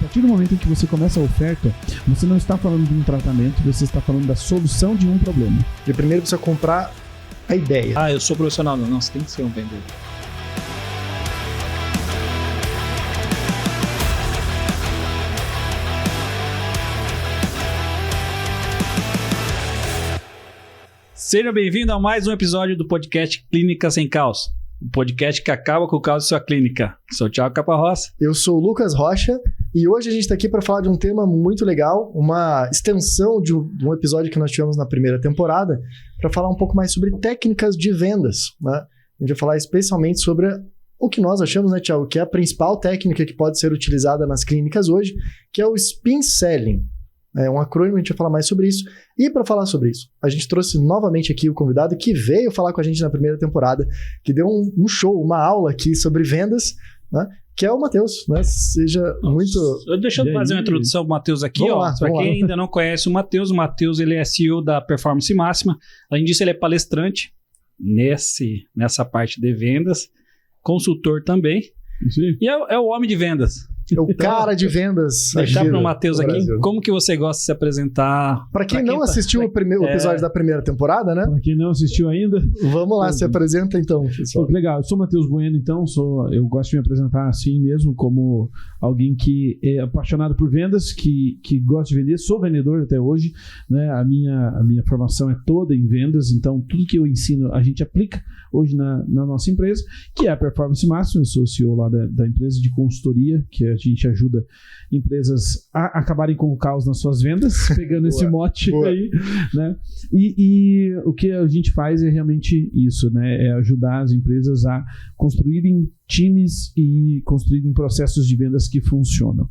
partir do momento em que você começa a oferta, você não está falando de um tratamento, você está falando da solução de um problema. E primeiro precisa comprar a ideia. Ah, eu sou profissional. Não, você tem que ser um vendedor. Seja bem-vindo a mais um episódio do podcast Clínica Sem Caos. O podcast que acaba com o caos de sua clínica. Sou o Thiago Caparroça. Eu sou o Lucas Rocha e hoje a gente está aqui para falar de um tema muito legal, uma extensão de um episódio que nós tivemos na primeira temporada, para falar um pouco mais sobre técnicas de vendas, né? A gente vai falar especialmente sobre o que nós achamos, né, Thiago, que é a principal técnica que pode ser utilizada nas clínicas hoje, que é o Spin Selling. É um acrônimo, a gente vai falar mais sobre isso. E para falar sobre isso, a gente trouxe novamente aqui o convidado que veio falar com a gente na primeira temporada, que deu um show, uma aula aqui sobre vendas, né? Que é o Matheus, né? Seja muito... Deixa eu fazer uma introdução do Matheus aqui, para quem ainda não conhece o Matheus ele é CEO da Performance Máxima. Além disso, ele é palestrante nessa parte de vendas, consultor também. Sim. E é o homem de vendas. É o cara de vendas. Deixar para o Matheus aqui, como que você gosta de se apresentar? Para quem não assistiu o episódio da primeira temporada, né? Para quem não assistiu ainda. Vamos lá, se apresenta então, pessoal. Legal, eu sou o Matheus Bueno, então, eu gosto de me apresentar assim mesmo, como alguém que é apaixonado por vendas, que gosta de vender, sou vendedor até hoje, né? A minha formação é toda em vendas, então tudo que eu ensino a gente aplica hoje na nossa empresa, que é a Performance Máxima. Eu sou CEO lá da empresa de consultoria, que a gente ajuda empresas a acabarem com o caos nas suas vendas, pegando esse mote aí, né? E o que a gente faz é realmente isso, né? É ajudar as empresas a construírem times e construírem processos de vendas que funcionam.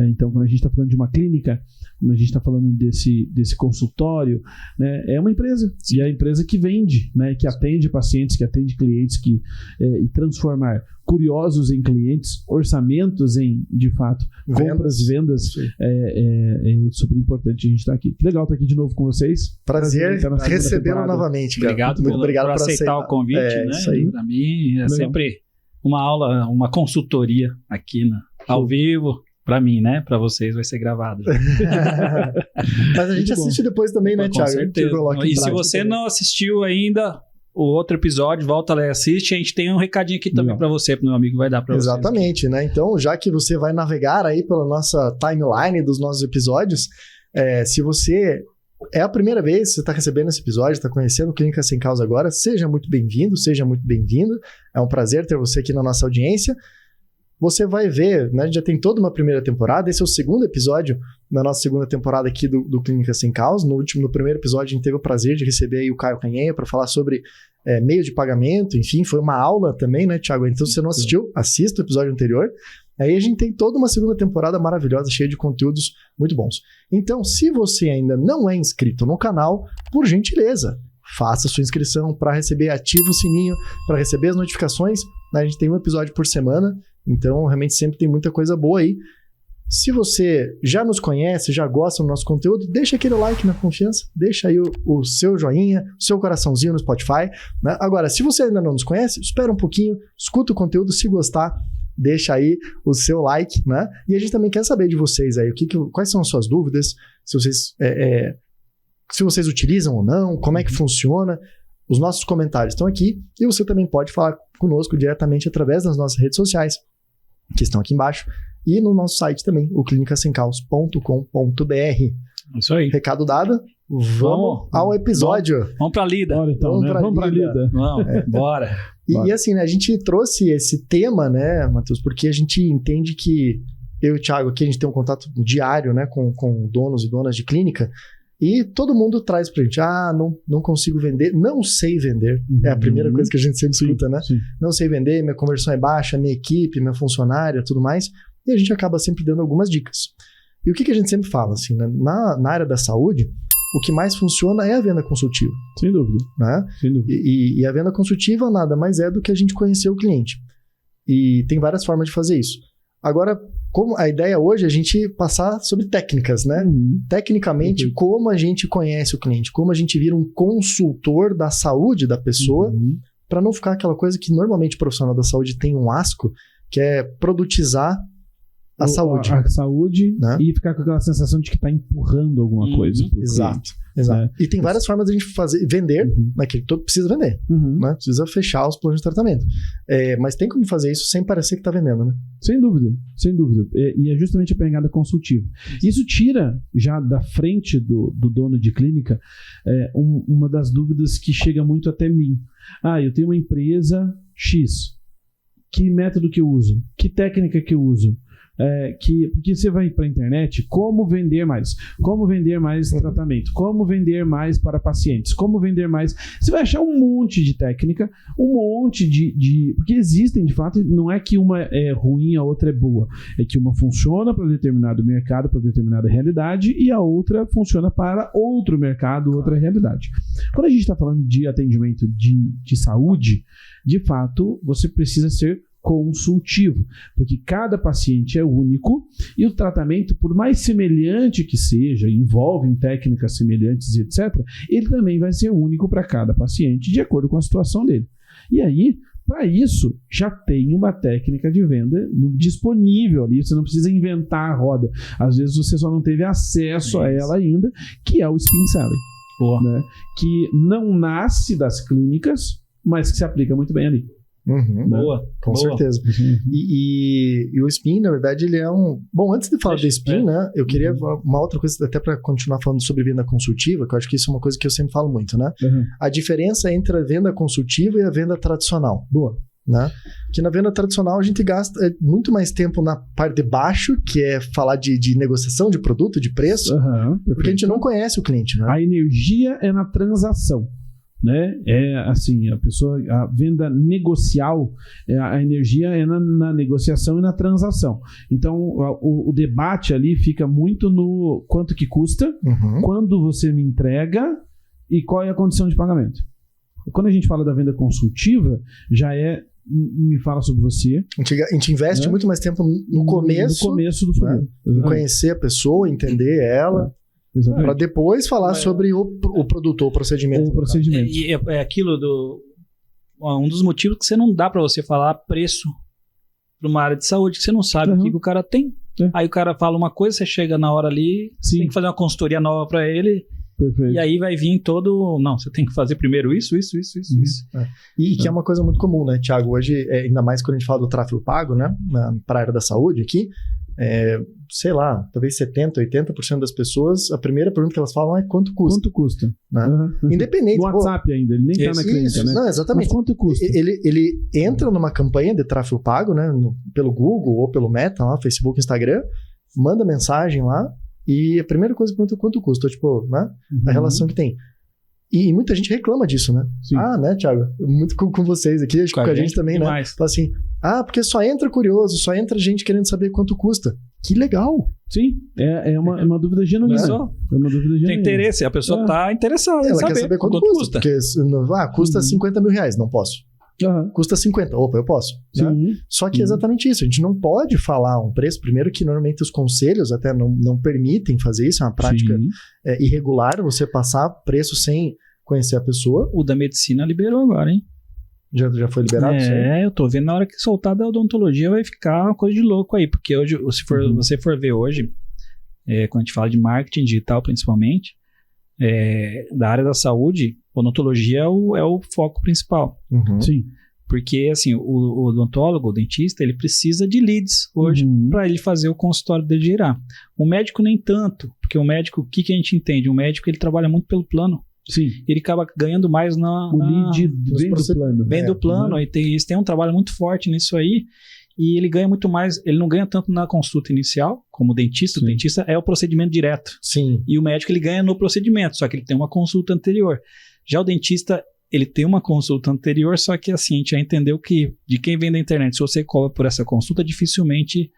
Então, quando a gente está falando de uma clínica, quando a gente está falando desse consultório, né, é uma empresa. Sim. E é a empresa que vende, né, que atende pacientes, que atende clientes, e transformar curiosos em clientes, orçamentos em, de fato, compras, vendas. É super importante a gente estar aqui. Legal estar aqui de novo com vocês. Prazer recebê-lo novamente. Obrigado por aceitar o convite. Né? Para mim é sempre uma aula, uma consultoria aqui ao vivo. Pra mim, né? Pra vocês vai ser gravado. Mas a gente assiste depois também, né, Thiago? Com certeza. E se você não assistiu ainda o outro episódio, volta lá e assiste. A gente tem um recadinho aqui também pra você, pro meu amigo vai dar pra você. Exatamente, né? Então, já que você vai navegar aí pela nossa timeline dos nossos episódios, se você é a primeira vez que você está recebendo esse episódio, está conhecendo o Clínica Sem Caos agora, seja muito bem-vindo, seja muito bem-vindo. É um prazer ter você aqui na nossa audiência. Você vai ver, né, já tem toda uma primeira temporada, esse é o segundo episódio da nossa segunda temporada aqui do Clínica Sem Caos. No primeiro episódio a gente teve o prazer de receber aí o Caio Canhenha para falar sobre meio de pagamento, enfim, foi uma aula também, né, Thiago? Então, se você não assistiu, assista o episódio anterior. Aí a gente tem toda uma segunda temporada maravilhosa, cheia de conteúdos muito bons. Então, se você ainda não é inscrito no canal, por gentileza, faça sua inscrição para receber, ativa o sininho, para receber as notificações. A gente tem um episódio por semana, então realmente sempre tem muita coisa boa aí. Se você já nos conhece, já gosta do nosso conteúdo, deixa aquele like na confiança, deixa aí o seu joinha, o seu coraçãozinho no Spotify, né? Agora, se você ainda não nos conhece, espera um pouquinho, escuta o conteúdo, se gostar, deixa aí o seu like, né? E a gente também quer saber de vocês aí, quais são as suas dúvidas, se vocês utilizam ou não, como é que funciona. Os nossos comentários estão aqui e você também pode falar conosco diretamente através das nossas redes sociais, que estão aqui embaixo, e no nosso site também, o clinicasemcaos.com.br. Isso aí. Recado dado, vamos ao episódio. Vamos para a lida. Vamos para a lida. Bora. E assim, né, a gente trouxe esse tema, né, Matheus, porque a gente entende que eu e o Thiago aqui, a gente tem um contato diário, né, com donos e donas de clínica, e todo mundo traz pra gente, não consigo vender, não sei vender. É a primeira coisa que a gente sempre escuta, né? Sim. Não sei vender, minha conversão é baixa, minha equipe, minha funcionária, tudo mais. E a gente acaba sempre dando algumas dicas. E o que a gente sempre fala, assim, né? Na área da saúde, o que mais funciona é a venda consultiva. Sem dúvida. Né? Sem dúvida. E a venda consultiva nada mais é do que a gente conhecer o cliente. E tem várias formas de fazer isso. Agora, como a ideia hoje é a gente passar sobre técnicas, né? Tecnicamente, como a gente conhece o cliente, como a gente vira um consultor da saúde da pessoa, para não ficar aquela coisa que normalmente o profissional da saúde tem um asco, que é produtizar a saúde. A saúde, né? E ficar com aquela sensação de que está empurrando alguma coisa. Exato. E tem várias formas de a gente vender, né, que todo precisa vender, né? Precisa fechar os planos de tratamento. Mas tem como fazer isso sem parecer que está vendendo, né? Sem dúvida. E é justamente a pegada consultiva. Isso tira já da frente do dono de clínica uma das dúvidas que chega muito até mim. Eu tenho uma empresa X. Que método que eu uso? Que técnica que eu uso? Porque você vai para a internet, como vender mais? Como vender mais tratamento? Como vender mais para pacientes? Como vender mais? Você vai achar um monte de técnica, um monte de... Porque existem, de fato, não é que uma é ruim, a outra é boa. É que uma funciona para determinado mercado, para determinada realidade, e a outra funciona para outro mercado, outra realidade. Quando a gente está falando de atendimento de saúde, de fato, você precisa ser consultivo, porque cada paciente é único e o tratamento, por mais semelhante que seja, envolve técnicas semelhantes e etc., ele também vai ser único para cada paciente, de acordo com a situação dele. E aí, para isso, já tem uma técnica de venda disponível ali, você não precisa inventar a roda. Às vezes você só não teve acesso a ela ainda, que é o Spin Selling, né? Que não nasce das clínicas, mas que se aplica muito bem ali. Com certeza. E o Spin, na verdade, ele é um... Bom, antes de falar do Spin, né, eu queria uma outra coisa, até para continuar falando sobre venda consultiva, que eu acho que isso é uma coisa que eu sempre falo muito, né? A diferença entre a venda consultiva e a venda tradicional. Né? Que na venda tradicional a gente gasta muito mais tempo na parte de baixo, que é falar de negociação de produto, de preço, porque a gente não conhece o cliente, né? A energia é na transação. Né? A venda negocial, a energia é na negociação e na transação. Então, o debate ali fica muito no quanto que custa, quando você me entrega e qual é a condição de pagamento. Quando a gente fala da venda consultiva, já me fala sobre você. A gente investe muito mais tempo no começo do funil. Né? Conhecer a pessoa, entender ela. Para depois falar sobre o produto ou o procedimento. E é aquilo um dos motivos que não dá para você falar preço para uma área de saúde, que você não sabe o que o cara tem. Aí o cara fala uma coisa, você chega na hora ali, você tem que fazer uma consultoria nova para ele. Perfeito. E aí vai vir não, você tem que fazer primeiro isso. E que é uma coisa muito comum, né, Thiago? Hoje, ainda mais quando a gente fala do tráfego pago, né, para a área da saúde aqui, sei lá, talvez 70%, 80% das pessoas, a primeira pergunta que elas falam é quanto custa. Quanto custa? Né? Independente. No WhatsApp ainda, ele nem tá na clínica, né? Não, exatamente. Mas quanto custa? Ele entra numa campanha de tráfego pago, né, pelo Google ou pelo Meta, lá, Facebook, Instagram, manda mensagem lá e a primeira coisa pergunta quanto custa, tipo, né, a relação que tem. E muita gente reclama disso, né? Sim. Né, Thiago? Muito com vocês aqui, acho que com a gente também, demais. Né? Fala assim, porque só entra curioso, só entra gente querendo saber quanto custa. Que legal! Sim, é uma dúvida genuína. É uma dúvida genuína. Tem interesse, a pessoa está interessada em saber. Ela quer saber quanto custa. Porque, custa 50 mil reais, não posso. Custa 50, opa, eu posso. Né? Só que é exatamente isso, a gente não pode falar um preço, primeiro que normalmente os conselhos até não permitem fazer isso, é uma prática irregular, você passar preço sem conhecer a pessoa. O da medicina liberou agora, hein? Já foi liberado? Eu tô vendo, na hora que soltar da odontologia vai ficar uma coisa de louco aí, porque hoje, se você for ver hoje, quando a gente fala de marketing digital principalmente, da área da saúde, odontologia é o foco principal. Sim. Porque, assim, o odontólogo, o dentista, ele precisa de leads hoje para ele fazer o consultório dele girar. O médico nem tanto, porque o médico, o que a gente entende? O médico, ele trabalha muito pelo plano. Sim. Ele acaba ganhando mais lead vem do plano. Vem do plano, e eles têm um trabalho muito forte nisso aí. E ele ganha muito mais, ele não ganha tanto na consulta inicial, como o dentista. Sim. O dentista é o procedimento direto. Sim. E o médico, ele ganha no procedimento, só que ele tem uma consulta anterior. Já o dentista, ele tem uma consulta anterior, só que assim, a gente já entendeu que de quem vem da internet, se você cobra por essa consulta, dificilmente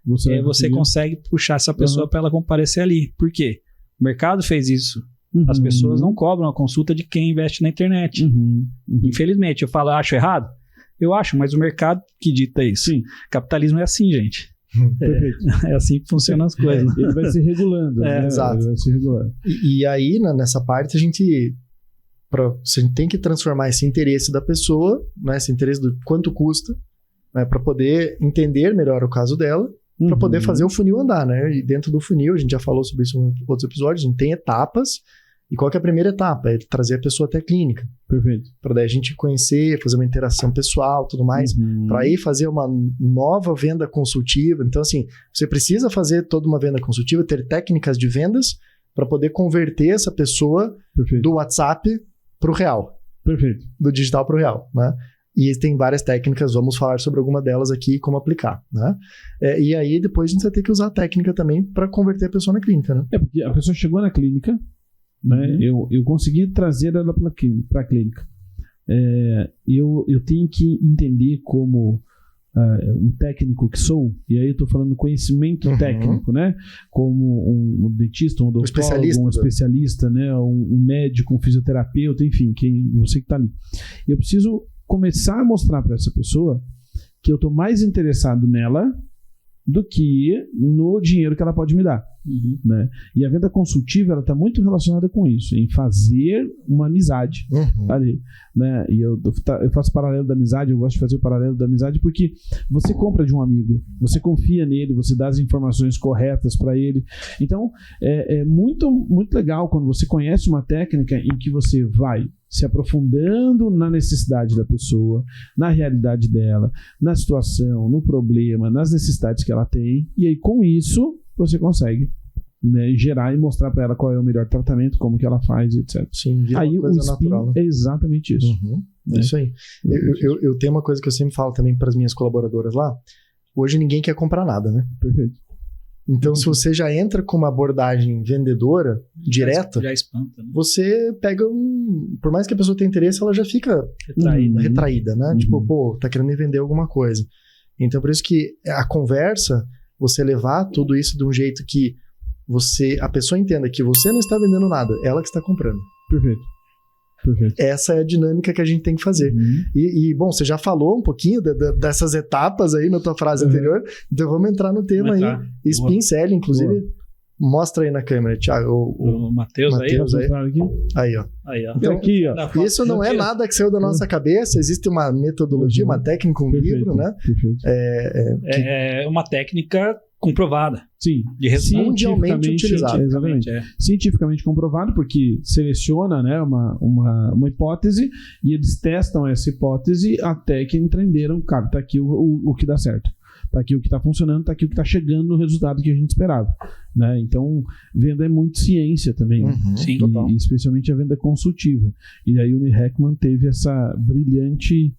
você consegue puxar essa pessoa para ela comparecer ali. Por quê? O mercado fez isso. As pessoas não cobram a consulta de quem investe na internet. Infelizmente, eu falo, acho errado? Eu acho, mas o mercado que dita isso. Sim. Capitalismo é assim, gente. É assim que funcionam as coisas. Ele vai se regulando. Exato. Ele vai se regulando. E aí, nessa parte, a gente tem que transformar esse interesse da pessoa, né, esse interesse do quanto custa, né, para poder entender melhor o caso dela para poder fazer o funil andar, né? E dentro do funil, a gente já falou sobre isso em outros episódios, a gente tem etapas. E qual que é a primeira etapa? É trazer a pessoa até a clínica. Perfeito. Para daí a gente conhecer, fazer uma interação pessoal, tudo mais. Para aí fazer uma nova venda consultiva. Então, assim, você precisa fazer toda uma venda consultiva, ter técnicas de vendas para poder converter essa pessoa do WhatsApp para o real. Perfeito. Do digital para o real, né? E tem várias técnicas, vamos falar sobre alguma delas aqui e como aplicar, né? E aí depois a gente vai ter que usar a técnica também para converter a pessoa na clínica, né? Porque a pessoa chegou na clínica, né? Eu consegui trazer ela para a clínica. Eu tenho que entender como um técnico que sou, e aí eu estou falando conhecimento técnico, né? Como um dentista, um odontólogo, um especialista, né? Um médico, um fisioterapeuta, enfim, você que está ali. Eu preciso começar a mostrar para essa pessoa que eu estou mais interessado nela do que no dinheiro que ela pode me dar. Né? E a venda consultiva está muito relacionada com isso, em fazer uma amizade ali, né? E eu faço paralelo da amizade, eu gosto de fazer o paralelo da amizade porque você compra de um amigo, você confia nele, você dá as informações corretas para ele. Então é muito, muito legal quando você conhece uma técnica em que você vai se aprofundando na necessidade da pessoa, na realidade dela, na situação, no problema, nas necessidades que ela tem, e aí com isso você consegue, né, gerar e mostrar para ela qual é o melhor tratamento, como que ela faz, etc. Sim, vira aí uma coisa o Spin natural, né? É exatamente isso. É isso aí. Eu tenho uma coisa que eu sempre falo também para as minhas colaboradoras lá. Hoje ninguém quer comprar nada, né? Perfeito. Então, se você já entra com uma abordagem vendedora, direta, já espanta, né? você pega por mais que a pessoa tenha interesse, ela já fica retraída, né? Tipo, pô, tá querendo me vender alguma coisa. Então, por isso que a conversa, você levar tudo isso de um jeito que a pessoa entenda que você não está vendendo nada, ela que está comprando. Perfeito. Essa é a dinâmica que a gente tem que fazer. E bom, você já falou um pouquinho dessas etapas aí na tua frase anterior, então vamos entrar no tema aí. Spin Selling, inclusive. Mostra aí na câmera, Thiago. O Matheus aí. Aí, ó. Então, aqui, ó. Isso não é nada que saiu da nossa cabeça, existe uma metodologia, uma técnica, um livro, né? É uma técnica comprovada. Sim. Mundialmente utilizada. Exatamente. Cientificamente comprovado, porque seleciona, né, uma hipótese e eles testam essa hipótese até que entenderam, cara, tá aqui o que dá certo. Tá aqui o que está funcionando, tá aqui o que está chegando no resultado que a gente esperava, né? Então, venda é muito ciência também, Sim, e especialmente a venda consultiva. E daí o Neil Heckman teve essa brilhante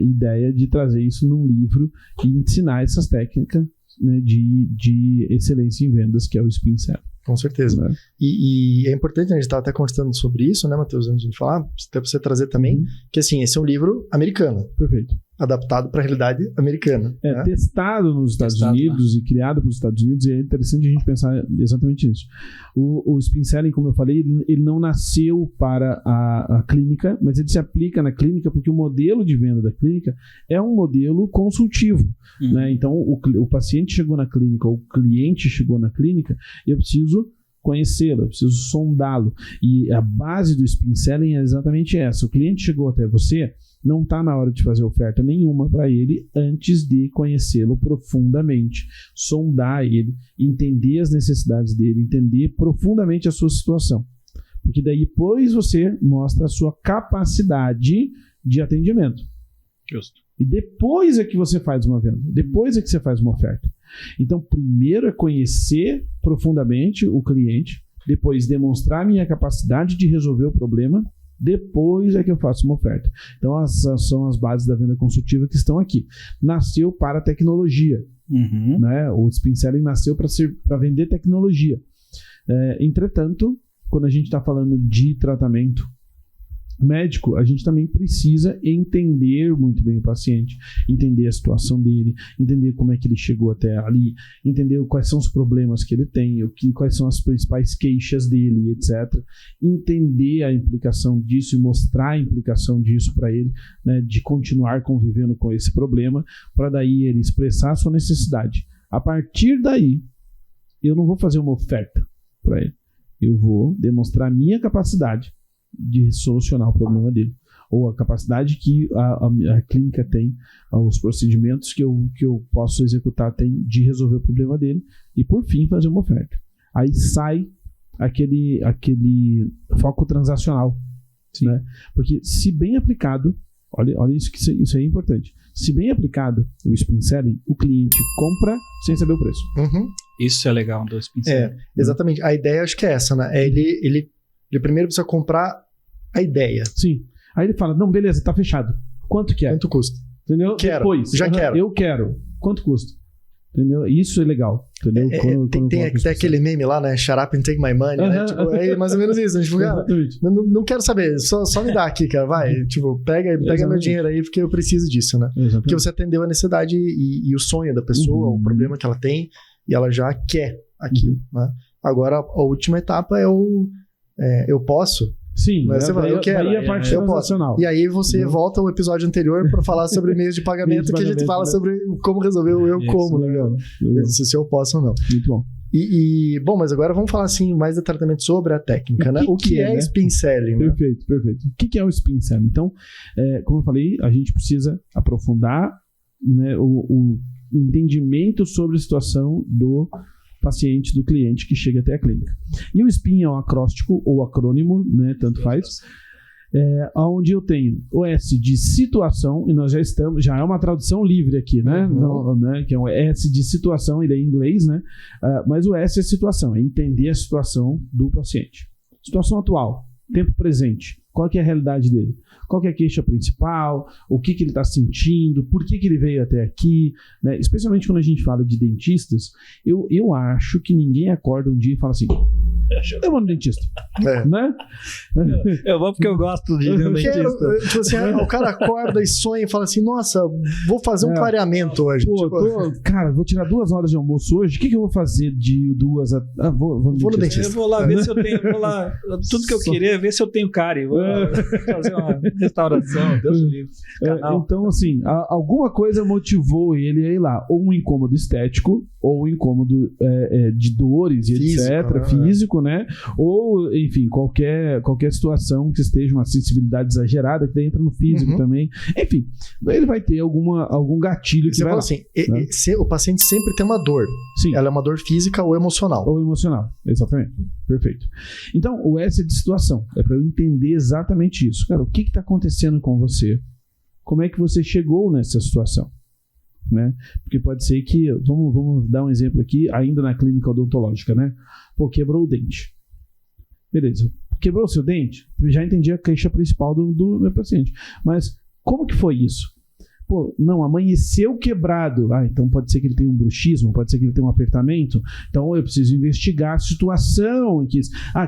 ideia de trazer isso num livro e ensinar essas técnicas, né, de excelência em vendas, que é o Spin Selling. Com certeza. Né? E é importante, a gente estava até conversando sobre isso, né, Matheus, antes de a gente falar, até para você trazer também, que assim, esse é um livro americano. Perfeito. Adaptado para a realidade americana. Né? Testado nos Estados Unidos, né? E criado para os Estados Unidos, e é interessante a gente pensar exatamente nisso. O Spin Selling, como eu falei, ele não nasceu para a clínica, mas ele se aplica na clínica porque o modelo de venda da clínica é um modelo consultivo. Né? Então, o paciente chegou na clínica, o cliente chegou na clínica, eu preciso conhecê-lo, eu preciso sondá-lo. E a base do Spin Selling é exatamente essa. O cliente chegou até você, não está na hora de fazer oferta nenhuma para ele antes de conhecê-lo profundamente, sondar ele, entender as necessidades dele, entender profundamente a sua situação. Porque daí depois você mostra a sua capacidade de atendimento. Justo. E depois é que você faz uma venda, depois é que você faz uma oferta. Então, primeiro é conhecer profundamente o cliente, depois demonstrar a minha capacidade de resolver o problema, depois é que eu faço uma oferta. Então, essas são as bases da venda consultiva que estão aqui. Nasceu para tecnologia. Né? O Spin Selling nasceu para vender tecnologia. Entretanto, quando a gente está falando de tratamento médico, a gente também precisa entender muito bem o paciente, entender a situação dele, entender como é que ele chegou até ali, entender quais são os problemas que ele tem, quais são as principais queixas dele, etc. Entender a implicação disso e mostrar a implicação disso para ele, né, de continuar convivendo com esse problema, para daí ele expressar a sua necessidade. A partir daí, eu não vou fazer uma oferta para ele, eu vou demonstrar a minha capacidade de solucionar o problema dele, ou a capacidade que a clínica tem, os procedimentos que eu posso executar tem de resolver o problema dele e, por fim, fazer uma oferta. Aí sai aquele foco transacional, né? Porque se bem aplicado, olha isso aí é importante, se bem aplicado o spin selling, o cliente compra sem saber o preço. Isso é legal do spin selling. Exatamente, a ideia acho que é essa, né? Ele primeiro precisa comprar a ideia. Sim, aí ele fala, não, beleza, tá fechado, quanto que é? Quanto custa? Entendeu? Quero. Depois, Quero. Eu quero, quanto custa? Entendeu? Isso é legal. Entendeu? Tem aquele meme lá, né? Shut up and take my money, né? Tipo, é mais ou menos isso. Tipo, cara, não quero saber, só me dá aqui, cara. Vai, tipo, pega meu dinheiro aí porque eu preciso disso, né? Exatamente. Porque você atendeu a necessidade e o sonho da pessoa, o problema que ela tem, e ela já quer aquilo, né? Agora, a última etapa é eu posso. Sim, mas você fala, eu quero, a parte eu posso. E aí você volta ao episódio anterior para falar sobre meios de pagamento, que a gente fala sobre como resolver o eu como, legal. Se eu posso ou não. Muito bom. Bom, mas agora vamos falar assim mais detalhadamente sobre a técnica, né? O que é spin selling? Né? Perfeito. O que é o spin selling? Então, como eu falei, a gente precisa aprofundar, né, o entendimento sobre a situação do paciente, do cliente que chega até a clínica. E o SPIN é um acróstico ou acrônimo, né, tanto faz, onde eu tenho o S de situação, e nós já é uma tradução livre aqui, né, que é um S de situação, ele é em inglês, né, mas o S é situação, é entender a situação do paciente. Situação atual, tempo presente, qual que é a realidade dele? Qual que é a queixa principal? O que ele está sentindo? Por que ele veio até aqui? Né? Especialmente quando a gente fala de dentistas, eu acho que ninguém acorda um dia e fala assim, eu vou no dentista. Né? Eu vou porque eu gosto de ir no dentista. Tipo assim, o cara acorda e sonha e fala assim, nossa, vou fazer um clareamento hoje. Pô, cara, vou tirar 2 horas de almoço hoje, o que eu vou fazer de 2 a... vou no dentista. Eu vou lá ver se eu tenho, tudo que eu queria, ver se eu tenho cárie. Vou fazer uma restauração, Deus do livre. Então, assim, alguma coisa motivou ele a ir lá, ou um incômodo estético, ou um incômodo de dores e físico, etc, físico, né? Ou, enfim, qualquer situação que esteja uma sensibilidade exagerada, que entra no físico também. Enfim, ele vai ter algum gatilho que você vai fala lá, assim, né? O paciente sempre tem uma dor. Sim. Ela é uma dor física ou emocional. Exatamente. Perfeito. Então, o S é de situação. É para eu entender exatamente isso. Cara, o que está acontecendo com você? Como é que você chegou nessa situação? Né? Porque pode ser que, vamos dar um exemplo aqui, ainda na clínica odontológica, né? Pô, quebrou o dente. Beleza. Quebrou o seu dente? Já entendi a queixa principal do meu paciente. Mas como que foi isso? Pô, não, amanheceu quebrado. Então pode ser que ele tenha um bruxismo, pode ser que ele tenha um apertamento. Então eu preciso investigar a situação em que...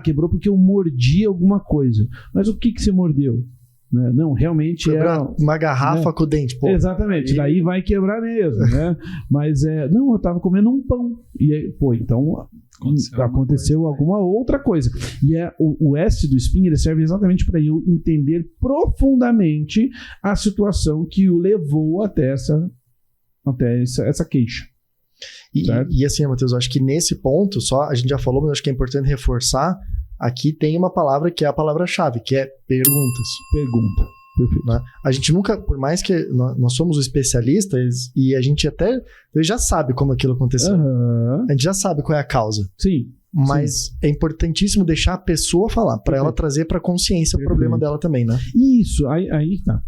quebrou porque eu mordi alguma coisa. Mas o que você mordeu? Né? Não, realmente quebrar uma garrafa, né? Com o dente, pô. Exatamente, daí vai quebrar mesmo, né? Mas não, eu tava comendo um pão. E aí, pô, então aconteceu alguma outra coisa. E o S do SPIN, ele serve exatamente para eu entender profundamente a situação que o levou até essa queixa. E assim, Matheus, eu acho que nesse ponto, a gente já falou, mas acho que é importante reforçar. Aqui tem uma palavra que é a palavra-chave, que é perguntas. Pergunta. Perfeito. Né? A gente nunca, por mais que nós somos especialistas e a gente até já sabe como aquilo aconteceu. A gente já sabe qual é a causa. Sim. Mas é importantíssimo deixar a pessoa falar, para ela trazer para consciência o problema dela também, né? Isso, aí tá.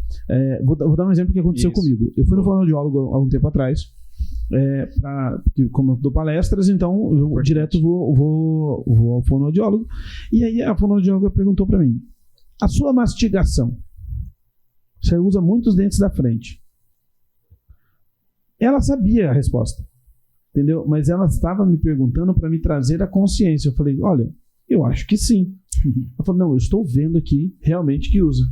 Vou dar um exemplo que aconteceu comigo. Eu fui no fonoaudiólogo há um tempo atrás. Como eu dou palestras, então eu direto vou ao fonoaudiólogo. E aí a fonoaudióloga perguntou para mim: a sua mastigação, você usa muitos dentes da frente? Ela sabia a resposta, entendeu? Mas ela estava me perguntando para me trazer a consciência. Eu falei: olha, eu acho que sim. Ela falou: não, eu estou vendo aqui realmente que usa.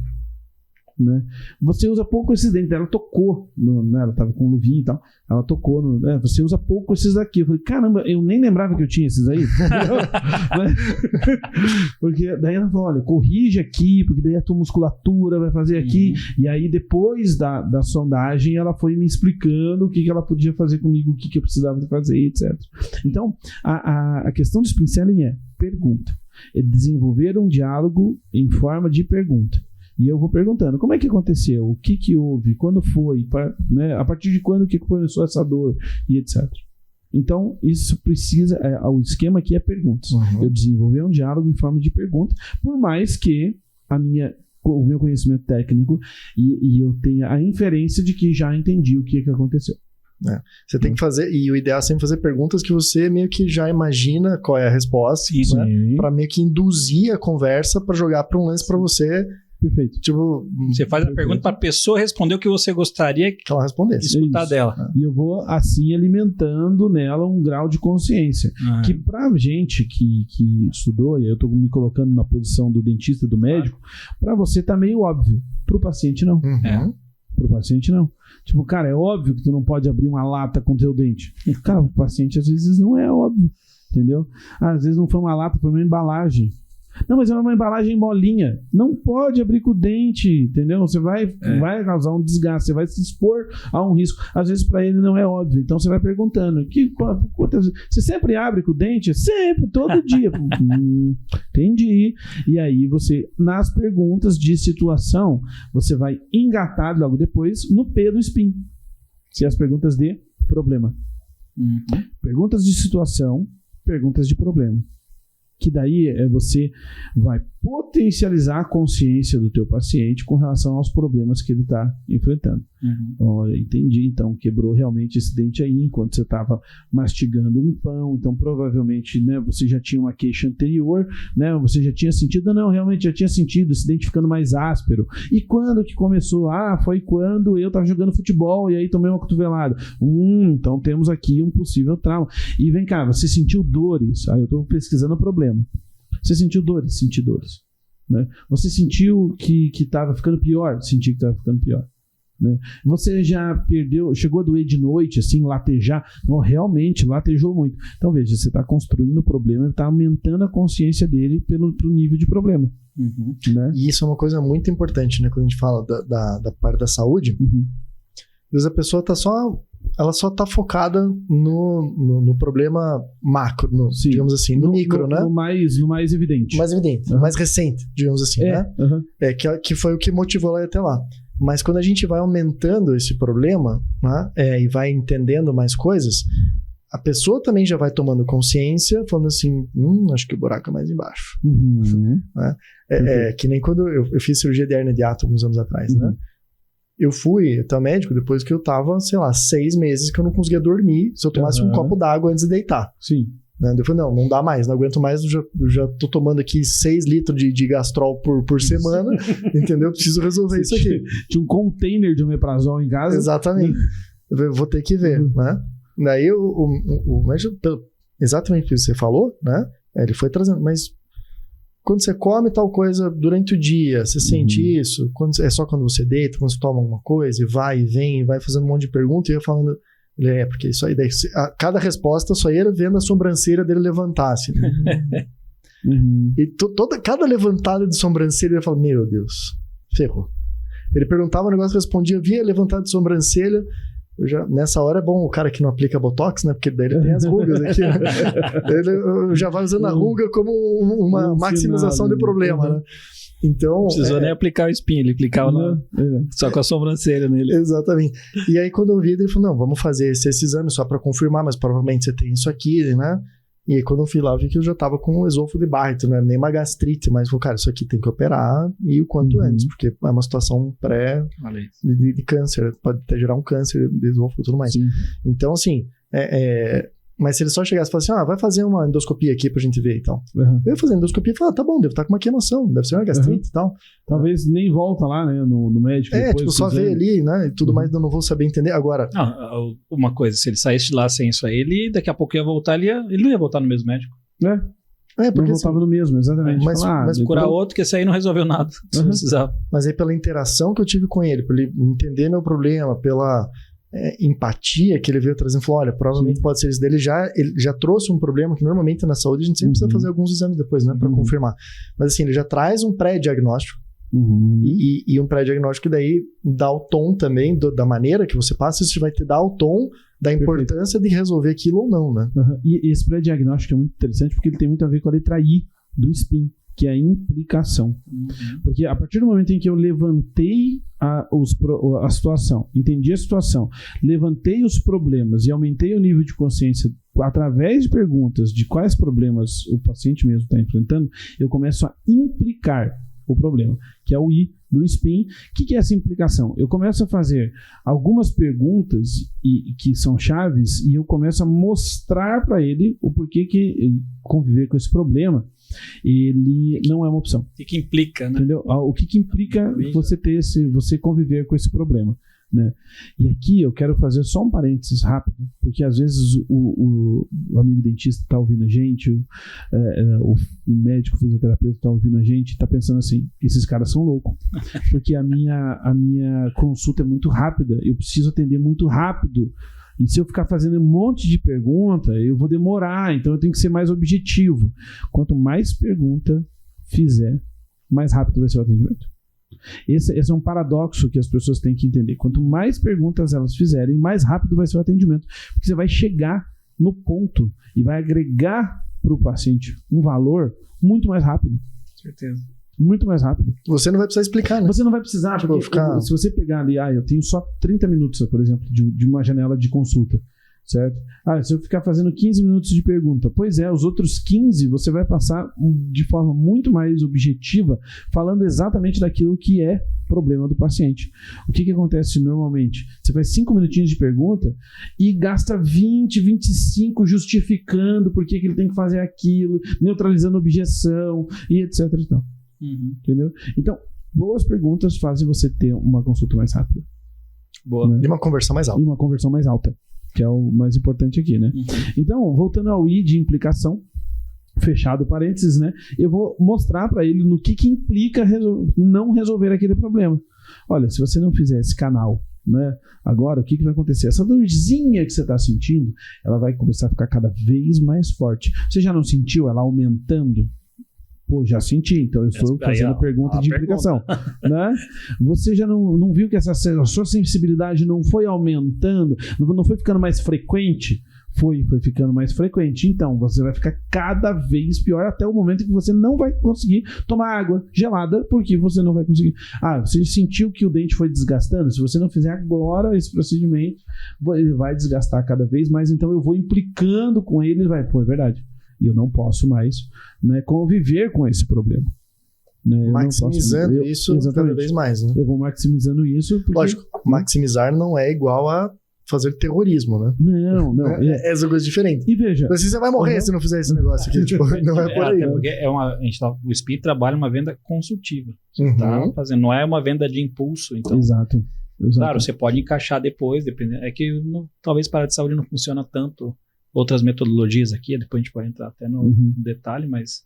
Né? Você usa pouco esses dentes. Ela tocou, né? Ela estava com luvinha e tal. Ela tocou, você usa pouco esses daqui. Eu falei: caramba, eu nem lembrava que eu tinha esses aí. Porque daí ela falou: olha, corrige aqui, porque daí a tua musculatura vai fazer aqui. E aí depois da sondagem ela foi me explicando o que ela podia fazer comigo, o que eu precisava de fazer, etc. Então a questão do spin selling é pergunta, é desenvolver um diálogo em forma de pergunta. E eu vou perguntando, como é que aconteceu? O que houve? Quando foi? Né? A partir de quando que começou essa dor? E etc. Então, isso precisa... o esquema aqui é perguntas. Eu desenvolver um diálogo em forma de pergunta, por mais que o meu conhecimento técnico e eu tenha a inferência de que já entendi o que aconteceu. Você tem que fazer, e o ideal é sempre fazer perguntas que você meio que já imagina qual é a resposta, né? Para meio que induzir a conversa para jogar para um lance para você. Perfeito. Tipo, você faz a pergunta para a pessoa responder o que você gostaria que ela respondesse. Escutar dela. E eu vou assim alimentando nela um grau de consciência. Que pra gente que estudou, e eu tô me colocando na posição do dentista, do médico, para você tá meio óbvio. Pro paciente não. Pro paciente não. Tipo, cara, é óbvio que tu não pode abrir uma lata com teu dente. Cara, o paciente às vezes não é óbvio. Entendeu? Às vezes não foi uma lata, foi uma embalagem. Não, mas é uma embalagem molinha. Não pode abrir com o dente, entendeu? Você vai causar um desgaste, você vai se expor a um risco. Às vezes para ele não é óbvio. Então você vai perguntando: quantas vezes? Você sempre abre com o dente? Sempre, todo dia. Entendi. E aí você, nas perguntas de situação, você vai engatar logo depois no P do SPIN. Se as perguntas de problema. Perguntas de situação, perguntas de problema. Que daí você vai potencializar a consciência do teu paciente com relação aos problemas que ele está enfrentando. Olha, entendi, então quebrou realmente esse dente aí enquanto você estava mastigando um pão, então provavelmente, né, você já tinha uma queixa anterior, né, você já tinha sentido, não, realmente já tinha sentido esse dente ficando mais áspero. E quando que começou? Foi quando eu estava jogando futebol e aí tomei uma cotovelada. Então temos aqui um possível trauma. E vem cá, você sentiu dores? Aí eu estou pesquisando o problema. Você sentiu dores? Senti dores. Né? Você sentiu que estava ficando pior? Senti que estava ficando pior. Né? Você já chegou a doer de noite, assim, latejar? Não, realmente, latejou muito. Então, veja, você está construindo o problema, está aumentando a consciência dele pro nível de problema. Né? E isso é uma coisa muito importante, né? Quando a gente fala da parte da saúde, às vezes a pessoa ela só está focada no problema macro, digamos assim, no micro, né? No mais evidente. Mais evidente, mais recente, digamos assim, né? Que foi o que motivou ela até lá. Mas quando a gente vai aumentando esse problema, né, e vai entendendo mais coisas, a pessoa também já vai tomando consciência, falando assim, acho que o buraco é mais embaixo. Né? Que nem quando eu fiz cirurgia de hérnia de hiato alguns anos atrás, né? Eu fui até o médico depois que eu tava, 6 meses que eu não conseguia dormir se eu tomasse um copo d'água antes de deitar. Sim. Né? Eu falei, não dá mais, não aguento mais, eu já tô tomando aqui 6 litros de gastrol por semana, entendeu? Preciso resolver isso aqui. Tinha um container de omeprazol em casa. Exatamente. Eu vou ter que ver, né? Daí o médico, exatamente o que você falou, né? Ele foi trazendo, mas quando você come tal coisa durante o dia, você sente isso? É só quando você deita, quando você toma alguma coisa, e vai e vem, e vai fazendo um monte de perguntas, e eu falando, porque isso aí, daí, cada resposta só ia vendo a sobrancelha dele levantar, assim. E cada levantada de sobrancelha, ele fala, meu Deus, ferrou. Ele perguntava um negócio, respondia, via levantada de sobrancelha. Nessa hora é bom o cara que não aplica Botox, né? Porque daí ele tem as rugas aqui, né? Ele já vai usando a ruga como uma maximização de problema, né? Então... Não precisou nem aplicar o espinho, ele aplicava só com a sobrancelha nele. Exatamente. E aí quando eu vi, ele falou, não, vamos fazer esse exame só para confirmar, mas provavelmente você tem isso aqui, né? E aí quando eu fui lá, eu vi que eu já tava com um esôfago de Barrett, né? Nem uma gastrite, mas falei, cara, isso aqui tem que operar e o quanto antes, porque é uma situação de câncer, pode até gerar um câncer de esôfago e tudo mais. Sim. Então, assim, mas se ele só chegasse e falasse assim, vai fazer uma endoscopia aqui pra gente ver e tal. Eu ia fazer endoscopia e falar, tá bom, deve estar com uma queimação, deve ser uma gastrite e tal. Talvez nem volta lá, né, no médico. Depois só ver ali, né, e tudo mais, eu não vou saber entender. Agora... uma coisa, se ele saísse de lá sem isso aí, ele daqui a pouco ia voltar, ele não ia voltar no mesmo médico. Porque não voltava no mesmo, exatamente. Mas curar outro, que esse aí não resolveu nada. Não precisava. Mas aí pela interação que eu tive com ele, por ele entender meu problema, pela... empatia que ele veio trazendo, falou, olha, provavelmente pode ser isso dele, ele já trouxe um problema que normalmente na saúde a gente sempre precisa fazer alguns exames depois, né, para confirmar, mas assim, ele já traz um pré-diagnóstico e um pré-diagnóstico que daí dá o tom também da maneira que você passa, isso vai te dar o tom da importância de resolver aquilo ou não, né? E esse pré-diagnóstico é muito interessante porque ele tem muito a ver com a letra I do SPIN, que é a implicação. Porque a partir do momento em que eu levantei a situação, entendi a situação, levantei os problemas e aumentei o nível de consciência através de perguntas de quais problemas o paciente mesmo está enfrentando, eu começo a implicar o problema, que é o I do SPIN. O que é essa implicação? Eu começo a fazer algumas perguntas que são chaves e eu começo a mostrar para ele o porquê que conviver com esse problema ele não é uma opção. O que implica, né? Entendeu? O que implica você conviver com esse problema, né? E aqui eu quero fazer só um parênteses rápido, porque às vezes o amigo dentista está ouvindo a gente, o médico fisioterapeuta está ouvindo a gente e está pensando assim, esses caras são loucos, porque a minha consulta é muito rápida, eu preciso atender muito rápido, e se eu ficar fazendo um monte de pergunta, eu vou demorar, então eu tenho que ser mais objetivo. Quanto mais pergunta fizer, mais rápido vai ser o atendimento. Esse é um paradoxo que as pessoas têm que entender. Quanto mais perguntas elas fizerem, mais rápido vai ser o atendimento. Porque você vai chegar no ponto e vai agregar para o paciente um valor muito mais rápido. Certeza. Muito mais rápido. Você não vai precisar explicar, né? Você não vai precisar, porque se você pegar ali, eu tenho só 30 minutos, por exemplo, de uma janela de consulta, certo? Se eu ficar fazendo 15 minutos de pergunta, pois é, os outros 15 você vai passar de forma muito mais objetiva, falando exatamente daquilo que é problema do paciente. O que acontece normalmente? Você faz 5 minutinhos de pergunta e gasta 20, 25 justificando por que ele tem que fazer aquilo, neutralizando objeção e etc. e tal. Entendeu? Então, boas perguntas fazem você ter uma consulta mais rápida. Boa. Né? E uma conversão mais alta. E uma conversão mais alta, que é o mais importante aqui, né? Então, voltando ao I de implicação, fechado parênteses, né? Eu vou mostrar para ele no que implica não resolver aquele problema. Olha, se você não fizer esse canal, né? Agora, o que vai acontecer? Essa dorzinha que você está sentindo, ela vai começar a ficar cada vez mais forte. Você já não sentiu ela aumentando? Pô, já senti, então eu estou fazendo a pergunta de implicação. Né? Você já não viu que a sua sensibilidade não foi aumentando, não foi ficando mais frequente? Foi ficando mais frequente. Então, você vai ficar cada vez pior até o momento que você não vai conseguir tomar água gelada, porque você não vai conseguir. Você sentiu que o dente foi desgastando? Se você não fizer agora esse procedimento, ele vai desgastar cada vez mais, então eu vou implicando com ele, é verdade. E eu não posso mais, né, conviver com esse problema. Né? Maximizando isso cada vez mais. Né? Eu vou maximizando isso. Porque... Lógico, maximizar não é igual a fazer terrorismo, né? Não. É coisa diferente. E veja... Você vai morrer se não fizer esse negócio aqui. Não é por aí. Até porque o SPIN trabalha uma venda consultiva. Tá fazendo, não é uma venda de impulso. Então, Exato. Claro, você pode encaixar depois, dependendo. É que talvez para a área de saúde não funciona tanto. Outras metodologias aqui, depois a gente pode entrar até no detalhe, mas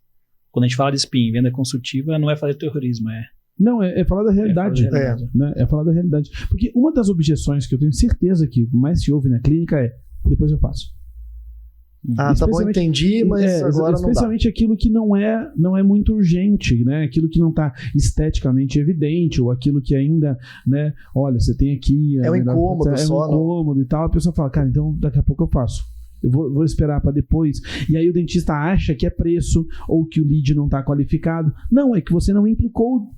quando a gente fala de SPIN, venda consultiva, não é fazer terrorismo, Não, é falar da realidade. Né? É falar da realidade. Porque uma das objeções que eu tenho certeza que mais se ouve na clínica é, depois eu faço. Tá bom, entendi, mas agora especialmente aquilo que não é muito urgente, né? Aquilo que não está esteticamente evidente, ou aquilo que ainda, né? Olha, você tem aqui... É um incômodo só. É um incômodo e tal. A pessoa fala, cara, então daqui a pouco eu faço. Eu vou esperar para depois. E aí o dentista acha que é preço ou que o lead não está qualificado. Não, é que você não implicou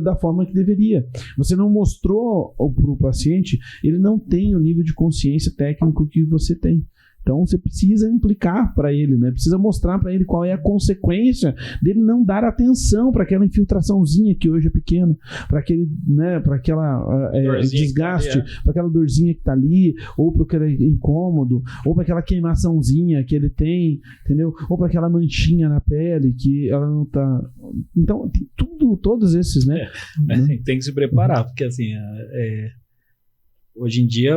da forma que deveria. Você não mostrou para o paciente, ele não tem o nível de consciência técnico que você tem. Então você precisa implicar para ele, né? Precisa mostrar para ele qual é a consequência dele não dar atenção para aquela infiltraçãozinha que hoje é pequena, para aquele, né? Para aquela desgaste, para aquela dorzinha que está ali, ou para aquele incômodo, ou para aquela queimaçãozinha que ele tem, entendeu? Ou para aquela manchinha na pele que ela não está. Então tem todos esses, né? Tem que se preparar, porque assim, hoje em dia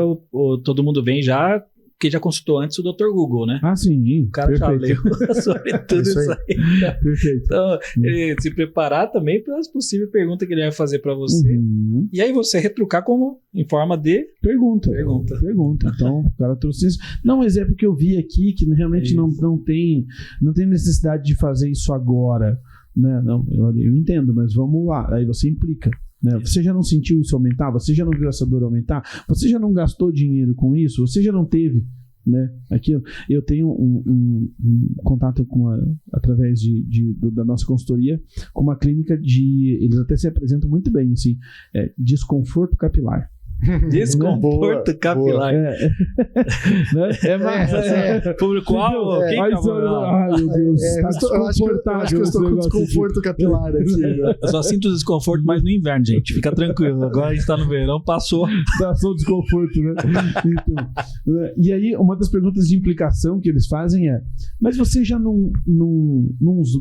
todo mundo vem já que já consultou antes o Dr. Google, né? Sim. O cara já leu sobre tudo isso aí. Perfeito. Então, ele se preparar também para as possíveis perguntas que ele vai fazer para você. E aí você retrucar em forma de pergunta. Então, o cara trouxe isso. Não, mas é porque eu vi aqui que realmente não tem necessidade de fazer isso agora. Né? Não, eu entendo, mas vamos lá. Aí você implica. Né? Você já não sentiu isso aumentar? Você já não viu essa dor aumentar? Você já não gastou dinheiro com isso? Você já não teve? né? Aqui eu tenho um contato através da nossa consultoria com uma clínica eles até se apresentam muito bem, assim, desconforto capilar. Desconforto capilar. É massa. Público-alvo? Quem Ai, meu Deus. Eu acho que eu estou com desconforto capilar aqui. Né? Eu só sinto desconforto, mas no inverno, gente. Fica tranquilo. Agora a gente tá no verão, passou o desconforto, né? Então, e aí, uma das perguntas de implicação que eles fazem mas você já não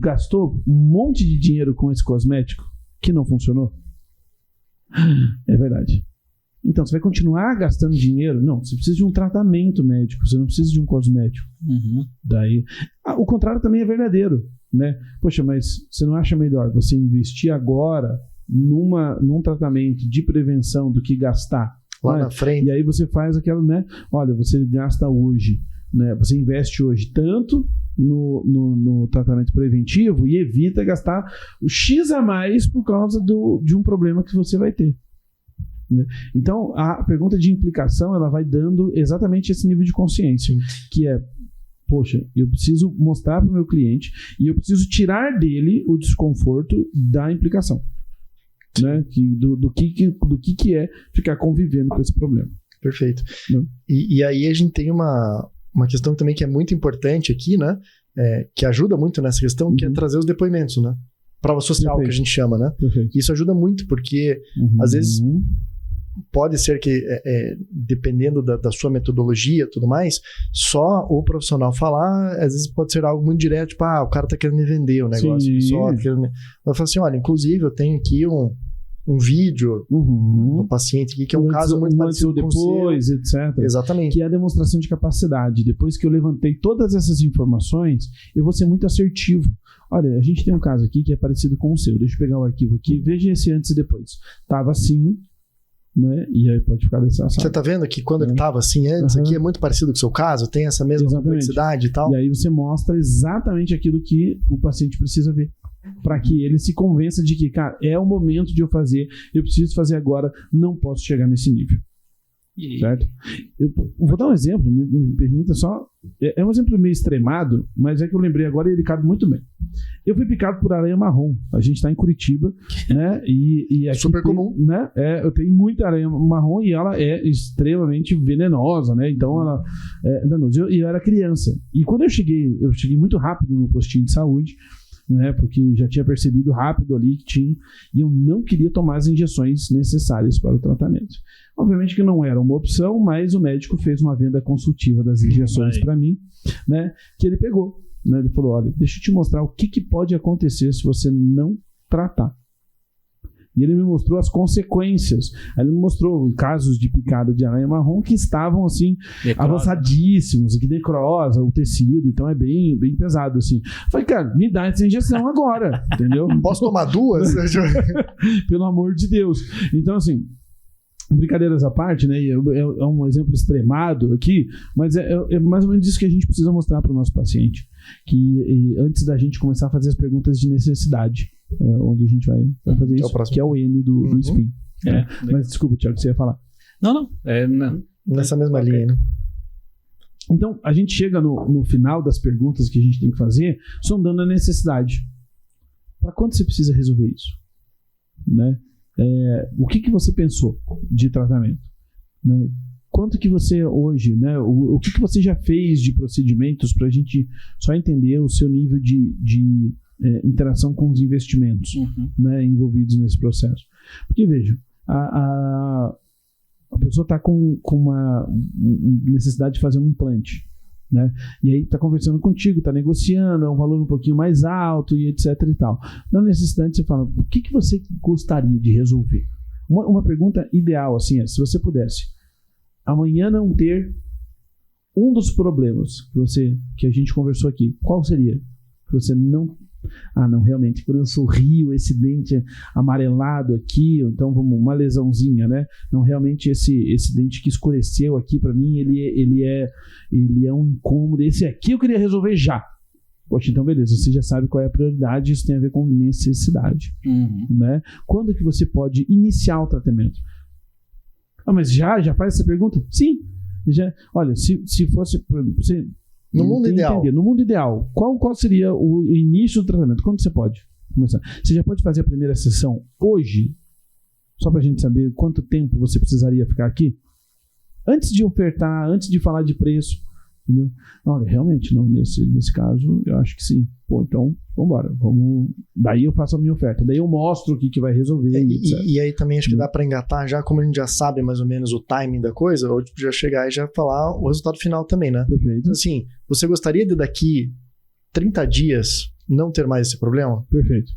gastou um monte de dinheiro com esse cosmético que não funcionou? É verdade. Então, você vai continuar gastando dinheiro? Não, você precisa de um tratamento médico, você não precisa de um cosmético. Daí, o contrário também é verdadeiro, né? Poxa, mas você não acha melhor você investir agora num tratamento de prevenção do que gastar lá na frente? E aí você faz aquela, né? Olha, você gasta hoje, né? Você investe hoje tanto no tratamento preventivo e evita gastar o X a mais por causa de um problema que você vai ter. Então, a pergunta de implicação, ela vai dando exatamente esse nível de consciência, que é, poxa, eu preciso mostrar para o meu cliente e eu preciso tirar dele o desconforto da implicação, né? Do que é ficar convivendo com esse problema. Perfeito. E aí a gente tem uma questão também que é muito importante aqui, né? Que ajuda muito nessa questão, que é trazer os depoimentos, né? Prova social, que a gente chama, né? Isso ajuda muito, porque às vezes pode ser que, dependendo da sua metodologia e tudo mais, só o profissional falar, às vezes pode ser algo muito direto, tipo, o cara tá querendo me vender o negócio. Eu falo assim, olha, inclusive eu tenho aqui um vídeo do paciente aqui, que é um caso muito parecido com depois, etc. Exatamente. Que é a demonstração de capacidade. Depois que eu levantei todas essas informações, eu vou ser muito assertivo. Olha, a gente tem um caso aqui que é parecido com o seu. Deixa eu pegar o arquivo aqui, veja esse antes e depois. Tava assim, né? E aí pode ficar dessa Você tá vendo que quando ele tava assim antes, aqui é muito parecido com o seu caso, tem essa mesma complexidade e tal. E aí você mostra exatamente aquilo que o paciente precisa ver, para que ele se convença de que, cara, é o momento de eu fazer, eu preciso fazer agora, não posso chegar nesse nível. Certo? Eu vou dar um exemplo, me permita só. É um exemplo meio extremado, mas é que eu lembrei agora e ele cabe muito bem. Eu fui picado por aranha marrom. A gente está em Curitiba, né? E aqui super comum, né? Eu tenho muita aranha marrom e ela é extremamente venenosa, né? Então ela é danosa. Eu era criança. E quando eu cheguei muito rápido no postinho de saúde, né, porque já tinha percebido rápido ali que tinha, e eu não queria tomar as injeções necessárias para o tratamento. Obviamente que não era uma opção, mas o médico fez uma venda consultiva das injeções para mim, né, que ele pegou, né, ele falou, olha, deixa eu te mostrar o que pode acontecer se você não tratar. E ele me mostrou as consequências. Aí ele me mostrou casos de picada de aranha marrom que estavam, assim, avançadíssimos, que necrosa o tecido, então é bem, bem pesado, assim. Falei, cara, me dá essa injeção agora, entendeu? Posso tomar duas? Pelo amor de Deus. Então, assim, brincadeiras à parte, né? É um exemplo extremado aqui, mas é mais ou menos isso que a gente precisa mostrar para o nosso paciente. Que antes da gente começar a fazer as perguntas de necessidade, onde a gente vai fazer isso, que é o N do SPIN. Mas desculpa, Thiago, você ia falar. Não. Nessa mesma linha, né? Então, a gente chega no final das perguntas que a gente tem que fazer, sondando a necessidade. Para quando você precisa resolver isso? Né? O que você pensou de tratamento? Né? Quanto que você hoje, né? O que você já fez de procedimentos para a gente só entender o seu nível de interação com os investimentos, né, envolvidos nesse processo? Porque, veja, a pessoa está com uma necessidade de fazer um implante, né? E aí está conversando contigo, está negociando, é um valor um pouquinho mais alto e etc e tal. Na necessidade você fala, o que você gostaria de resolver? Uma pergunta ideal, assim, se você pudesse amanhã não ter um dos problemas que a gente conversou aqui, qual seria? Que você não... não, realmente, quando eu sorrio, esse dente amarelado aqui, ou então uma lesãozinha, né? Não, realmente esse dente que escureceu aqui para mim, ele é um incômodo. Esse aqui eu queria resolver já. Poxa, então beleza, você já sabe qual é a prioridade, isso tem a ver com necessidade, né? Quando que você pode iniciar o tratamento? Mas já faz essa pergunta? Sim. Olha, se fosse... Você, no mundo ideal. Entender, no mundo ideal, qual seria o início do tratamento? Quando você pode começar? Você já pode fazer a primeira sessão hoje? Só pra gente saber quanto tempo você precisaria ficar aqui? Antes de ofertar, antes de falar de preço. Entendeu? Olha, realmente, não, nesse caso, eu acho que sim. Pô, então, vambora. Daí eu faço a minha oferta. Daí eu mostro o que vai resolver. E aí também acho que dá pra engatar, já como a gente já sabe mais ou menos o timing da coisa, ou tipo, já chegar e já falar o resultado final também, né? Perfeito. Então, assim, você gostaria de daqui 30 dias não ter mais esse problema? Perfeito.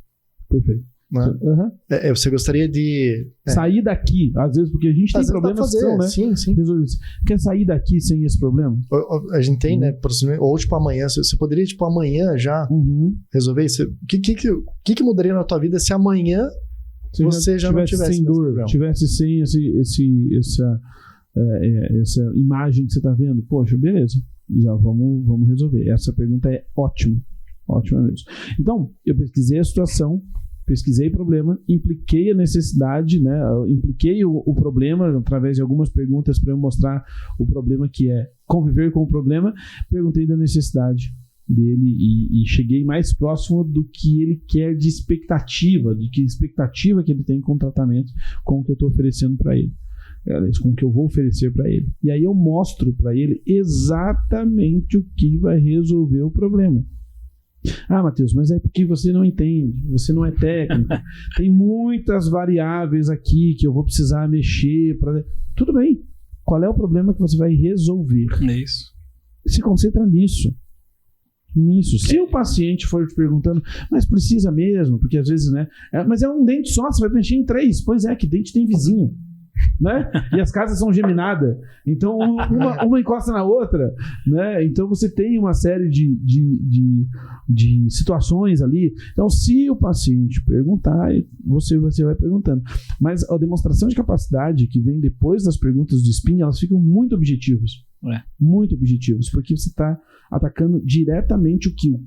Né? Uhum. Você gostaria de... sair daqui, às vezes, porque a gente tem problemas que são, né? Sim. Resolvidos. Quer sair daqui sem esse problema? A gente tem, né? Ou tipo amanhã, você poderia tipo amanhã já resolver isso? O que mudaria na tua vida se amanhã você já não tivesse sem dor, tivesse sem essa imagem que você está vendo? Poxa, beleza, já vamos resolver. Essa pergunta é ótima mesmo. Então, eu pesquisei a situação, pesquisei o problema, impliquei a necessidade, né? Impliquei o problema através de algumas perguntas para eu mostrar o problema, que é conviver com o problema. Perguntei da necessidade dele e cheguei mais próximo do que ele quer de expectativa, de que expectativa que ele tem com o tratamento, com o que eu estou oferecendo para ele, com o que eu vou oferecer para ele. E aí eu mostro para ele exatamente o que vai resolver o problema. Ah, Matheus, mas é porque você não entende, você não é técnico, tem muitas variáveis aqui que eu vou precisar mexer. Tudo bem, qual é o problema que você vai resolver? É isso. Se concentra nisso. Se o paciente for te perguntando, mas precisa mesmo, porque às vezes, né? Mas é um dente só, você vai mexer em 3. Pois é, que dente tem vizinho. Né? E as casas são geminadas, então uma encosta na outra, né? Então você tem uma série de situações ali. Então, se o paciente perguntar, você vai perguntando. Mas a demonstração de capacidade que vem depois das perguntas do SPIN, elas ficam muito objetivas. Muito objetivas, porque você está atacando diretamente o que o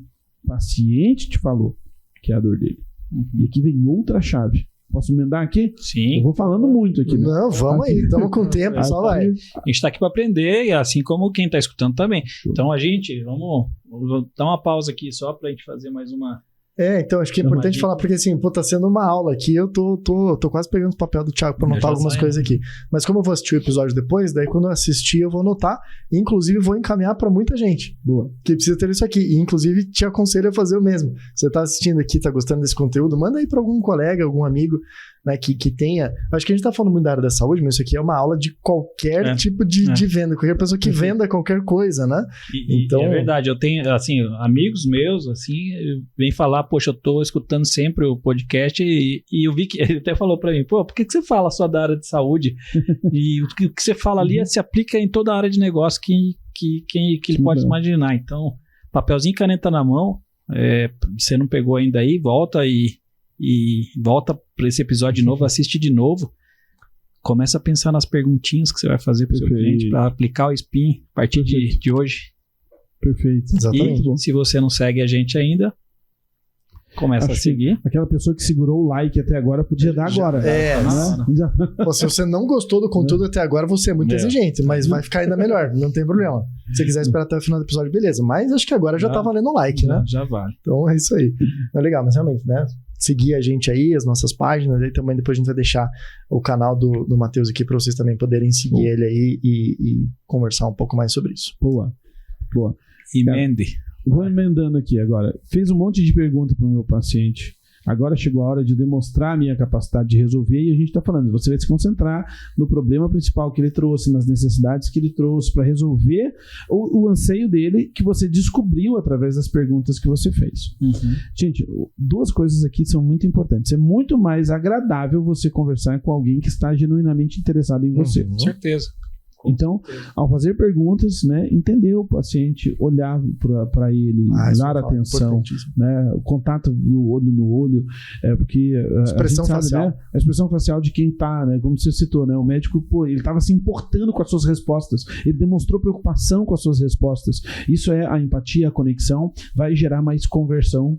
paciente te falou, que é a dor dele. E aqui vem outra chave. Posso emendar aqui? Sim. Eu vou falando muito aqui. Não, vamos aí, estamos com tempo, só vai. A gente está aqui para aprender, e assim como quem está escutando também. Então, vamos dar uma pausa aqui só para a gente fazer mais uma... Então acho que é importante falar, porque assim, tá sendo uma aula aqui, eu tô quase pegando o papel do Thiago pra anotar algumas coisas aqui. Mas como eu vou assistir o episódio depois, daí quando eu assistir eu vou anotar, e inclusive vou encaminhar pra muita gente. Boa. Que precisa ter isso aqui. E inclusive te aconselho a fazer o mesmo. Você tá assistindo aqui, tá gostando desse conteúdo, manda aí pra algum colega, algum amigo, né, que tenha... Acho que a gente tá falando muito da área da saúde, mas isso aqui é uma aula de qualquer tipo de venda, qualquer pessoa que venda qualquer coisa, né? Então... é verdade, eu tenho, assim, amigos meus, assim, vêm falar, poxa, eu tô escutando sempre o podcast e eu vi que ele até falou pra mim, pô, por que você fala só da área de saúde? E o que você fala ali se aplica em toda a área de negócio que ele pode imaginar. Então, papelzinho e caneta na mão, você não pegou ainda aí, volta para esse episódio de novo, assiste de novo, começa a pensar nas perguntinhas que você vai fazer para o seu cliente para aplicar o SPIN a partir de hoje. Perfeito. Exatamente. E se você não segue a gente ainda, começa a seguir. Aquela pessoa que segurou o like até agora podia dar agora. Pô, se você não gostou do conteúdo até agora, você é muito exigente, mas vai ficar ainda melhor, não tem problema. Se você quiser esperar até o final do episódio, beleza. Mas acho que agora já tá valendo o like, né? Já vale. Então é isso aí. É legal, mas realmente, né? Seguir a gente aí, as nossas páginas, aí também depois a gente vai deixar o canal do Matheus aqui para vocês também poderem seguir ele aí e conversar um pouco mais sobre isso. Boa. Emende. Vou emendando aqui agora. Fez um monte de perguntas para o meu paciente. Agora chegou a hora de demonstrar a minha capacidade de resolver, e a gente está falando, você vai se concentrar no problema principal que ele trouxe, nas necessidades que ele trouxe para resolver o anseio dele, que você descobriu através das perguntas que você fez. Gente, duas coisas aqui são muito importantes. É muito mais agradável você conversar com alguém que está genuinamente interessado em você. Com certeza. Então, ao fazer perguntas, né, entender o paciente, olhar para ele, dar atenção, né, o contato no olho, porque expressão facial. Né, a expressão facial de quem está, né, como você citou, né, o médico, ele estava se importando com as suas respostas, ele demonstrou preocupação com as suas respostas. Isso é a empatia, a conexão, vai gerar mais conversão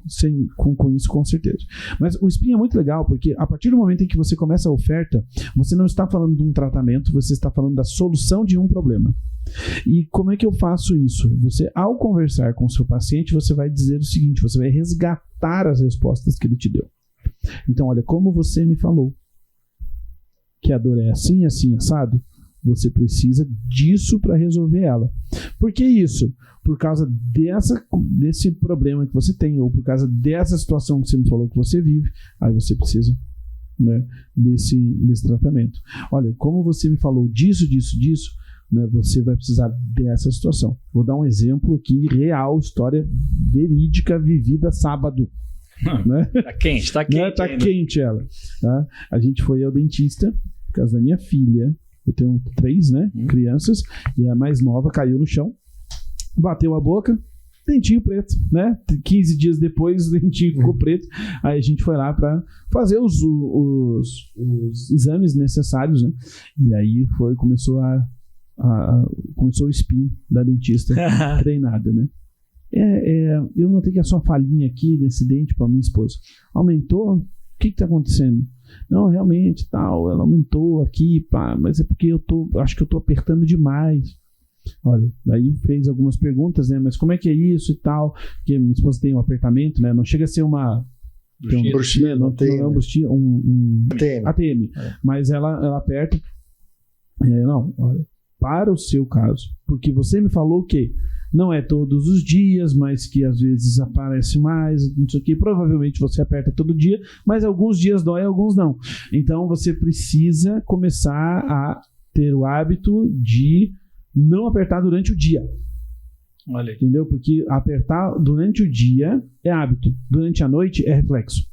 com isso, com certeza. Mas o SPIN é muito legal, porque a partir do momento em que você começa a oferta, você não está falando de um tratamento, você está falando da solução solução de um problema. E como é que eu faço isso? Você, ao conversar com o seu paciente, você vai dizer o seguinte, você vai resgatar as respostas que ele te deu. Então, olha, como você me falou que a dor é assim, assim, assado, você precisa disso para resolver ela. Por que isso? Por causa desse problema que você tem, ou por causa dessa situação que você me falou que você vive, aí você precisa, né, desse tratamento. Olha, como você me falou disso, né, você vai precisar dessa situação. Vou dar um exemplo aqui real, história verídica vivida sábado. Né? Tá quente, tá quente. Né? Tá quente ela. Tá? A gente foi ao dentista por causa da minha filha. Eu tenho 3, né, crianças, e a mais nova caiu no chão, bateu a boca, dentinho preto, né? 15 dias depois o dentinho ficou preto. Aí a gente foi lá para fazer os exames necessários, né? E aí começou o spin da dentista treinada, né? Eu notei que a sua falhinha aqui desse dente para minha esposa aumentou. O que está acontecendo? Não, realmente, tal, ela aumentou aqui, pá, mas é porque acho que eu tô apertando demais. Olha, daí fez algumas perguntas, né? Mas como é que é isso e tal? Porque minha esposa tem um apertamento, né? Não chega a ser uma bruxinha, não é uma bruxinha, um ATM. Mas ela aperta. Não, olha, para o seu caso, porque você me falou que não é todos os dias, mas que às vezes aparece mais, não sei o que. Provavelmente você aperta todo dia, mas alguns dias dói, alguns não. Então você precisa começar a ter o hábito de não apertar durante o dia. Olha aí. Entendeu? Porque apertar durante o dia é hábito, durante a noite é reflexo.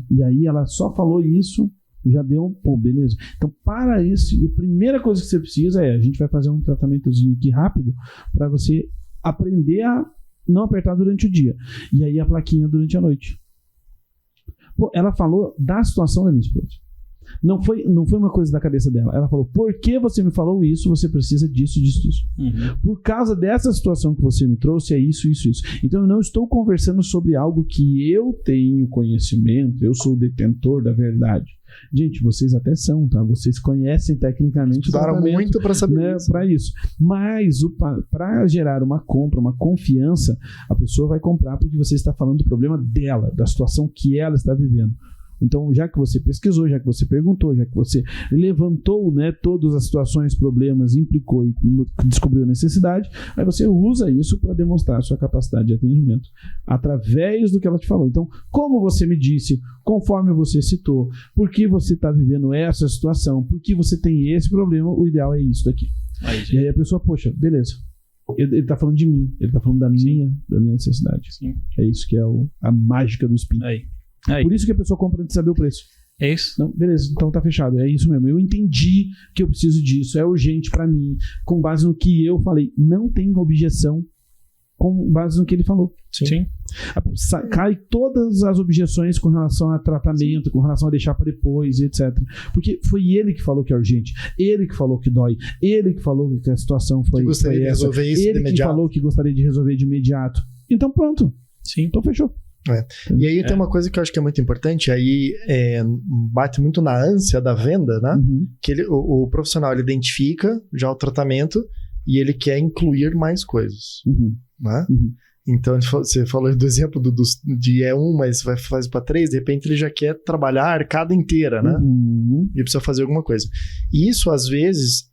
E aí ela só falou isso, já deu, beleza. Então, para isso, a primeira coisa que você precisa a gente vai fazer um tratamentozinho aqui rápido para você aprender a não apertar durante o dia. E aí a plaquinha durante a noite. Ela falou da situação da minha esposa. Não foi uma coisa da cabeça dela. Ela falou, por que você me falou isso? Você precisa disso. Por causa dessa situação que você me trouxe, é isso. Então eu não estou conversando sobre algo que eu tenho conhecimento, eu sou o detentor da verdade. Gente, vocês até são, tá? Vocês conhecem tecnicamente o tratamento, muito para saber, né, para isso. Mas para gerar uma compra, uma confiança, a pessoa vai comprar porque você está falando do problema dela, da situação que ela está vivendo. Então, já que você pesquisou, já que você perguntou, já que você levantou, né, todas as situações, problemas, implicou e descobriu a necessidade, aí você usa isso para demonstrar a sua capacidade de atendimento através do que ela te falou. Então, como você me disse, conforme você citou, por que você está vivendo essa situação, por que você tem esse problema, o ideal é isso daqui. E aí a pessoa, poxa, beleza. Ele está falando de mim, ele está falando da minha necessidade. Sim. É isso que é a mágica do spin. Aí. Por isso que a pessoa compra antes de saber o preço. É isso? Não, beleza, então tá fechado. É isso mesmo. Eu entendi que eu preciso disso. É urgente pra mim. Com base no que eu falei. Não tem objeção com base no que ele falou. Sim. Cai todas as objeções com relação a tratamento, com relação a deixar para depois, etc. Porque foi ele que falou que é urgente. Ele que falou que dói. Ele que falou que a situação foi essa. De resolver isso ele que falou que gostaria de resolver de imediato. Então pronto. Sim. Então fechou. E aí tem uma coisa que eu acho que é muito importante, aí bate muito na ânsia da venda, né? Que o profissional ele identifica já o tratamento e ele quer incluir mais coisas, né? Então você falou do exemplo de 1, mas vai fazer para 3, de repente ele já quer trabalhar a arcada inteira, né? E precisa fazer alguma coisa. E isso às vezes,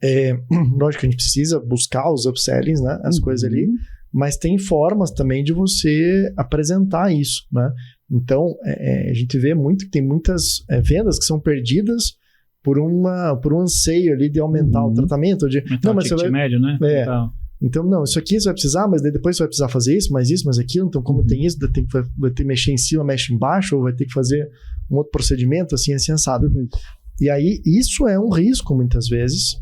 lógico que a gente precisa buscar os upsellings, né? As coisas ali. Mas tem formas também de você apresentar isso, né? Então, a gente vê muito que tem muitas vendas que são perdidas por um anseio ali de aumentar o tratamento. Não, mas você vai... médio, né? Então, não, isso aqui você vai precisar, mas daí depois você vai precisar fazer isso, mais aquilo. Então, como tem isso, vai ter que mexer em cima, mexe embaixo, ou vai ter que fazer um outro procedimento, assim, sabe? E aí, isso é um risco, muitas vezes,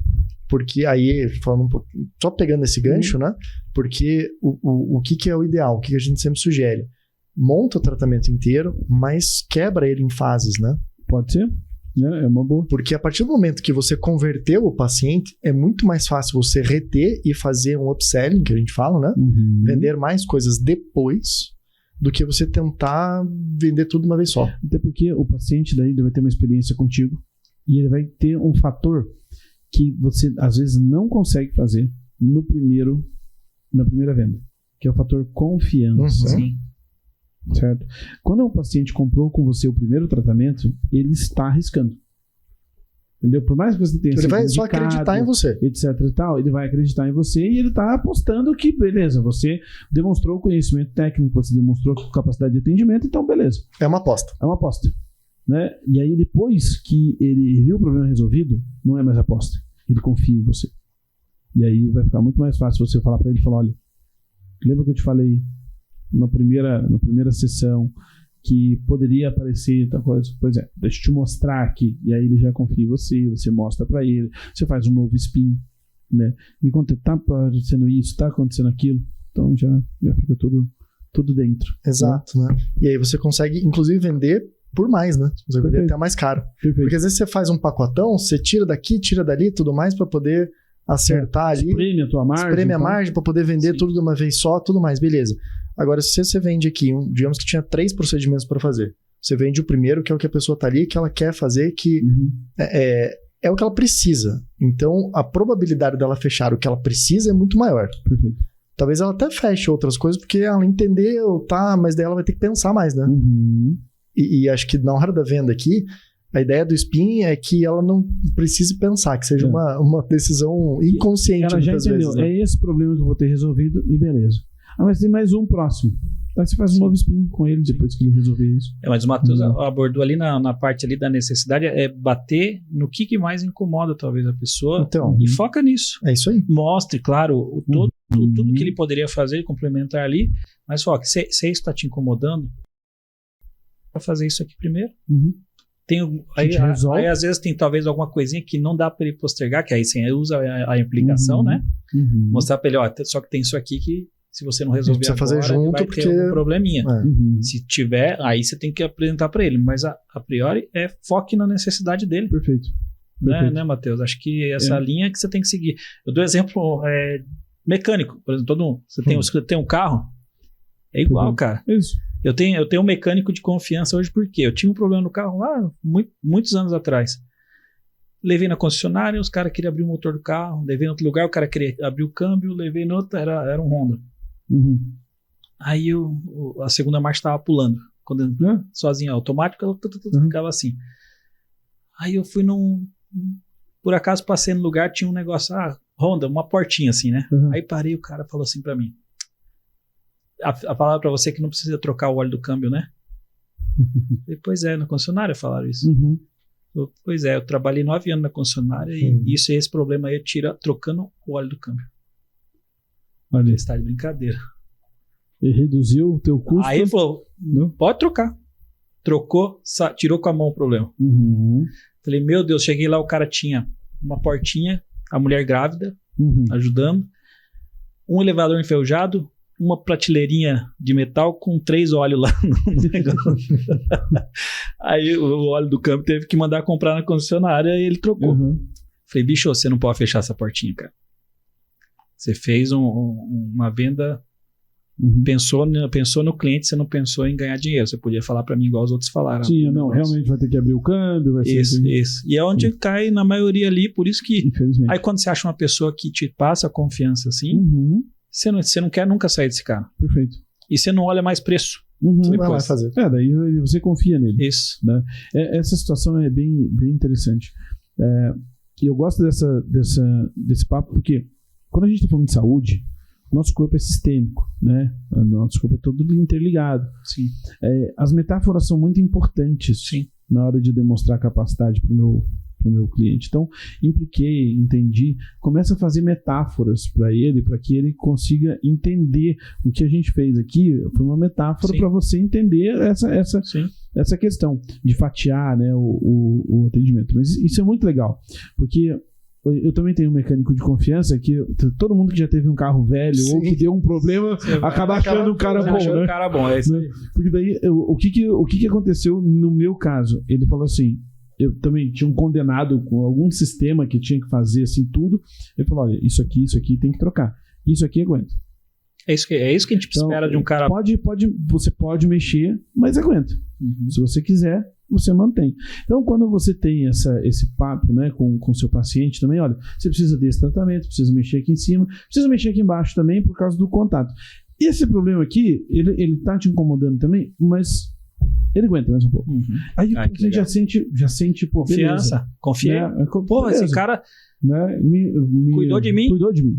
porque aí, falando um pouco, só pegando esse gancho, né? Porque o que é o ideal? O que a gente sempre sugere? Monta o tratamento inteiro, mas quebra ele em fases, né? Pode ser. É uma boa. Porque a partir do momento que você converteu o paciente, é muito mais fácil você reter e fazer um upselling, que a gente fala, né? Vender mais coisas depois do que você tentar vender tudo de uma vez só. Até porque o paciente daí vai ter uma experiência contigo e ele vai ter um fator que você às vezes não consegue fazer na primeira venda, que é o fator confiança. Sim. Certo? Quando o paciente comprou com você o primeiro tratamento, ele está arriscando. Entendeu? Por mais que você tenha ele vai só acreditar em você, etc e tal, ele vai acreditar em você e ele está apostando que, beleza, você demonstrou conhecimento técnico, você demonstrou capacidade de atendimento, então beleza. É uma aposta. É uma aposta. Né? E aí depois que ele viu o problema resolvido, não é mais aposta. Ele confia em você. E aí vai ficar muito mais fácil você falar para ele, olha, lembra que eu te falei na primeira sessão que poderia aparecer tal coisa? Pois é, deixa eu te mostrar aqui. E aí ele já confia em você, você mostra para ele, você faz um novo spin, né? Me conta, tá acontecendo isso, tá acontecendo aquilo. Então já fica tudo dentro. Exato, né? E aí você consegue, inclusive, vender por mais, né? Você vender até mais caro. Perfeito. Porque às vezes você faz um pacotão, você tira daqui, tira dali, tudo mais, para poder acertar ali. Espreme a tua margem. Espreme a margem para poder vender tudo de uma vez só, tudo mais, beleza. Agora, se você vende aqui, digamos que tinha 3 procedimentos para fazer. Você vende o primeiro, que é o que a pessoa tá ali, que ela quer fazer, que é o que ela precisa. Então, a probabilidade dela fechar o que ela precisa é muito maior. Perfeito. Talvez ela até feche outras coisas, porque ela entendeu, tá, mas daí ela vai ter que pensar mais, né? E acho que na hora da venda aqui, a ideia do spin é que ela não precise pensar, que seja uma decisão inconsciente. Ela já entendeu, vezes, né? É esse problema que eu vou ter resolvido e beleza. Ah, mas tem mais um próximo. Aí você faz um novo spin com ele depois que ele resolver isso. Mas o Matheus abordou ali na parte ali da necessidade, é bater no que mais incomoda talvez a pessoa, então, e foca nisso. É isso aí. Mostre, claro, tudo que ele poderia fazer, complementar ali, mas foca, se isso está te incomodando, para fazer isso aqui primeiro. Aí às vezes tem talvez alguma coisinha que não dá para ele postergar, que aí sim, usa a implicação, né? Mostrar para ele, ó, só que tem isso aqui que se você não resolver agora, fazer junto, vai ter algum probleminha. Se tiver, aí você tem que apresentar para ele. Mas a priori foque na necessidade dele. Perfeito. Né, Matheus? Acho que essa linha que você tem que seguir. Eu dou exemplo mecânico. Por exemplo, você tem um carro, é igual, cara. Isso. Eu tenho um mecânico de confiança hoje porque eu tinha um problema no carro lá muitos anos atrás. Levei na concessionária, os caras queriam abrir o motor do carro. Levei em outro lugar, o cara queria abrir o câmbio. Levei no outro, era um Honda. Aí a segunda marcha estava pulando. Quando sozinha, automático, ela ficava assim. Aí eu fui por acaso passei no lugar, tinha um negócio, Honda, uma portinha assim, né? Aí parei, o cara falou assim pra mim, a palavra pra você é que não precisa trocar o óleo do câmbio, né? Falei, pois é, na concessionária falaram isso. Pois é, eu trabalhei 9 anos na concessionária e esse problema aí trocando o óleo do câmbio. Olha, está de brincadeira. E reduziu o teu custo? Aí ele falou, pode trocar. Trocou, tirou com a mão o problema. Falei, meu Deus, cheguei lá, o cara tinha uma portinha, a mulher grávida, ajudando, um elevador enferrujado, uma prateleirinha de metal com 3 óleos lá no negócio. Aí o óleo do câmbio teve que mandar comprar na concessionária e ele trocou. Falei, bicho, você não pode fechar essa portinha, cara. Você fez uma venda, pensou no cliente, você não pensou em ganhar dinheiro. Você podia falar para mim igual os outros falaram. Sim, não, realmente vai ter que abrir o câmbio. Vai ser isso. E é onde cai na maioria ali, por isso que... Aí quando você acha uma pessoa que te passa confiança assim, você não quer nunca sair desse cara. Perfeito. E você não olha mais preço. Você vai fazer. Daí você confia nele. Isso. Né? Essa situação é bem interessante. E eu gosto desse papo porque quando a gente está falando de saúde, nosso corpo é sistêmico, né? Nosso corpo é todo interligado. Sim. As metáforas são muito importantes na hora de demonstrar capacidade para o meu cliente. Então, entendi, começa a fazer metáforas para ele, para que ele consiga entender o que a gente fez aqui. Foi uma metáfora para você entender essa questão de fatiar, né, o atendimento. Mas isso é muito legal, porque eu também tenho um mecânico de confiança que todo mundo que já teve um carro velho ou que deu um problema acaba achando um cara bom, né? Cara bom, é isso aí. Porque daí, o que aconteceu no meu caso? Ele falou assim, eu também tinha um condenado com algum sistema que tinha que fazer assim tudo. Ele falou, olha, isso aqui tem que trocar. Isso aqui aguenta. É isso que a gente espera de um cara. Você pode mexer, mas aguenta. Se você quiser, você mantém. Então, quando você tem esse papo, né, com o seu paciente também, olha, você precisa desse tratamento, precisa mexer aqui em cima, precisa mexer aqui embaixo também por causa do contato. Esse problema aqui, ele tá te incomodando também, mas ele aguenta mais um pouco. Aí você já sente pô, confiança, beleza, confia. Né? Pô, esse cara, né, cuidou de mim. Cuidou de mim.